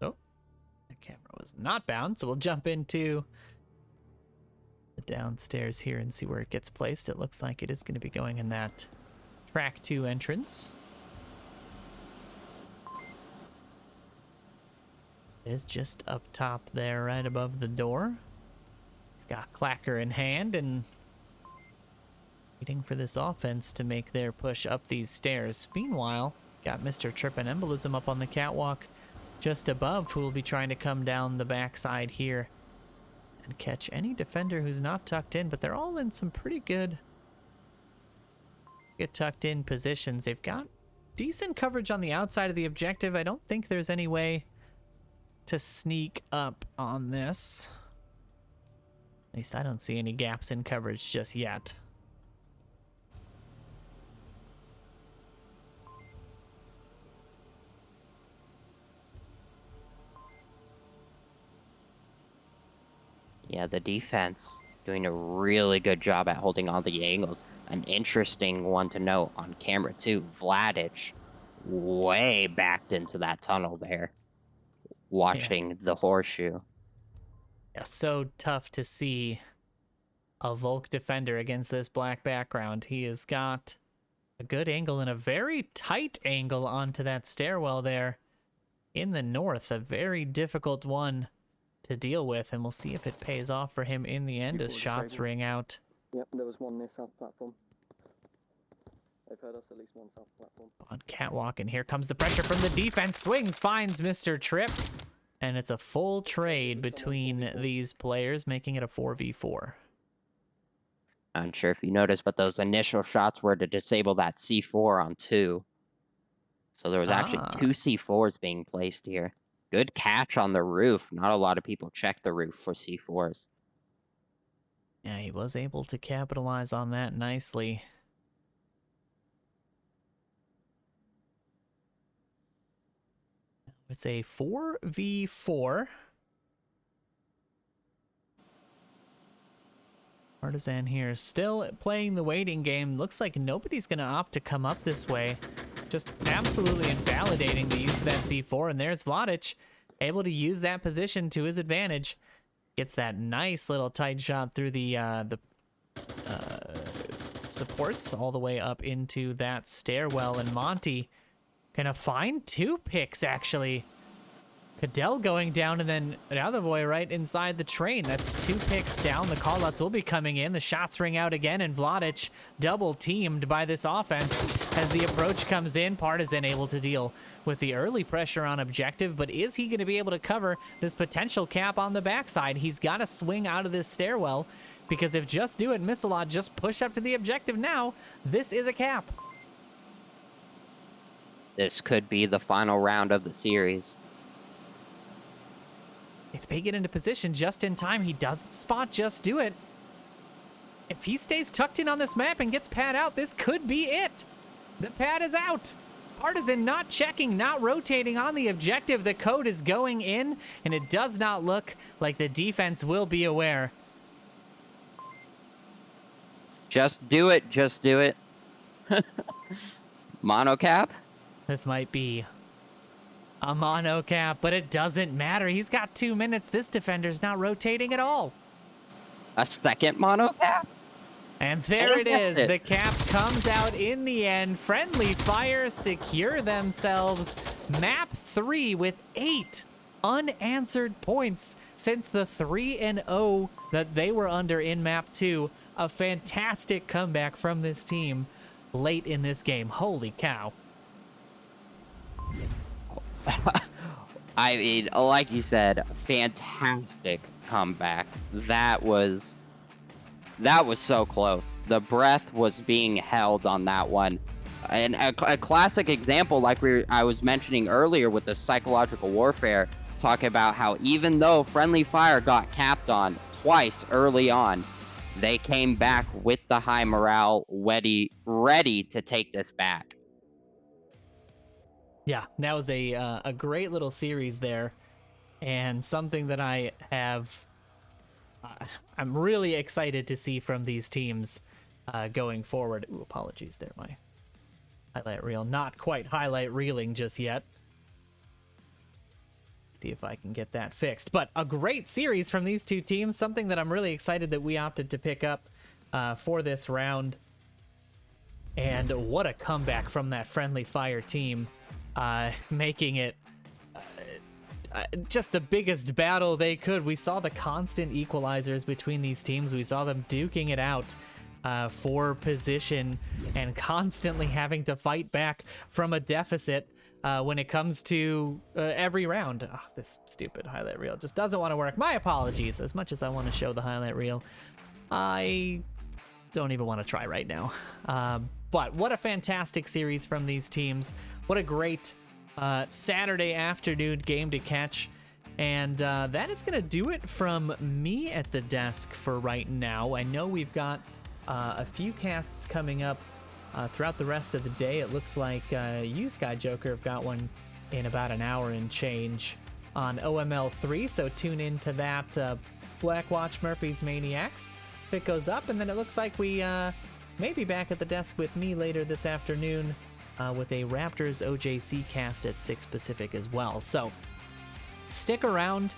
B: Oh, the camera was not bound, so we'll jump into the downstairs here and see where it gets placed. It looks like it is going to be going in that track 2 entrance. It is just up top there, right above the door. He's got Clacker in hand and waiting for this offense to make their push up these stairs. Meanwhile, got Mr. Trip and Embolism up on the catwalk just above, who will be trying to come down the backside here and catch any defender who's not tucked in, but they're all in some pretty good tucked in positions. They've got decent coverage on the outside of the objective. I don't think there's any way to sneak up on this. At least I don't see any gaps in coverage just yet.
A: Yeah, the defense doing a really good job at holding all the angles. An interesting one to note on camera too, Vladic way backed into that tunnel there, watching the horseshoe.
B: Yeah, so tough to see a Volk defender against this black background. He has got a good angle and a very tight angle onto that stairwell there in the north. A very difficult one to deal with, and we'll see if it pays off for him in the end as shots ring out.
C: Yep, there was one near south platform. They've heard us at least one south platform.
B: On catwalk, and here comes the pressure from the defense. Swings, finds Mr. Trip, and it's a full trade between these players, making it a 4v4.
A: I'm sure if you noticed, but those initial shots were to disable that C4 on 2. So there was actually 2 C4s being placed here. Good catch on the roof. Not a lot of people check the roof for C4s.
B: Yeah, he was able to capitalize on that nicely. It's a 4v4. Partisan here still playing the waiting game. Looks like nobody's going to opt to come up this way. Just absolutely invalidating the use of that C4. And there's Vladic, able to use that position to his advantage. Gets that nice little tight shot through the supports all the way up into that stairwell. And Monty gonna find 2 picks, actually. Cadell going down, and then another boy right inside the train. That's 2 picks down. The callouts will be coming in. The shots ring out again, and Vladic double teamed by this offense as the approach comes in. Partisan able to deal with the early pressure on objective, but is he going to be able to cover this potential cap on the backside? He's got to swing out of this stairwell, because if Just Do It and Missalot just push up to the objective now, this is a cap.
A: This could be the final round of the series.
B: If they get into position just in time, he doesn't spot Just Do It. If he stays tucked in on this map and gets pad out, this could be it. The pad is out. Partisan not checking, not rotating on the objective. The code is going in, and it does not look like the defense will be aware.
A: Just do it. Just do it. Monocap?
B: This might be a mono cap, but it doesn't matter. He's got 2 minutes. This defender's not rotating at all.
A: A second monocap?
B: And there it is.
A: it.
B: The cap comes out in the end. Friendly Fire secure themselves map 3 with 8 unanswered points since the 3-0 that they were under in map 2. A fantastic comeback from this team late in this game. Holy cow.
A: I mean, like you said, fantastic comeback. That was so close. The breath was being held on that one. And a classic example, like I was mentioning earlier with the psychological warfare, talking about how even though Friendly Fire got capped on twice early on, they came back with the high morale, ready to take this back.
B: Yeah, that was a great little series there, and something that I have. I'm really excited to see from these teams going forward. Ooh, apologies there, my highlight reel not quite highlight reeling just yet. See if I can get that fixed. But a great series from these two teams, something that I'm really excited that we opted to pick up for this round. And what a comeback from that Friendly Fire team, making it just the biggest battle they could. We saw the constant equalizers between these teams. We saw them duking it out for position and constantly having to fight back from a deficit when it comes to every round. Oh, this stupid highlight reel just doesn't want to work. My apologies. As much as I want to show the highlight reel, I don't even want to try right now. But what a fantastic series from these teams. What a great Saturday afternoon game to catch. And that is going to do it from me at the desk for right now. I know we've got a few casts coming up throughout the rest of the day. It looks like you, TheSkyJoker, have got one in about an hour and change on OML 3, so tune into that. Black Watch Murphy's Maniacs if it goes up, and then it looks like we may be back at the desk with me later this afternoon with a Raptors OJC cast at 6 Pacific as well. So stick around.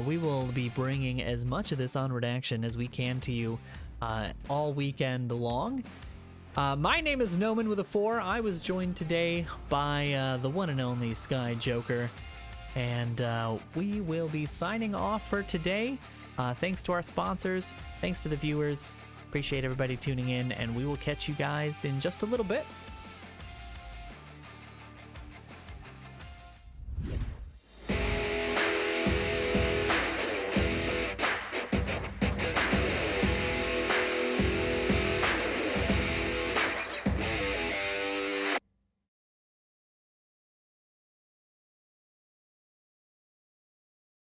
B: We will be bringing as much of this Onward action as we can to you all weekend long. My name is Noman with a 4. I was joined today by the one and only TheSkyJoker, and we will be signing off for today. Thanks to our sponsors, thanks to the viewers. Appreciate everybody tuning in, and we will catch you guys in just a little bit.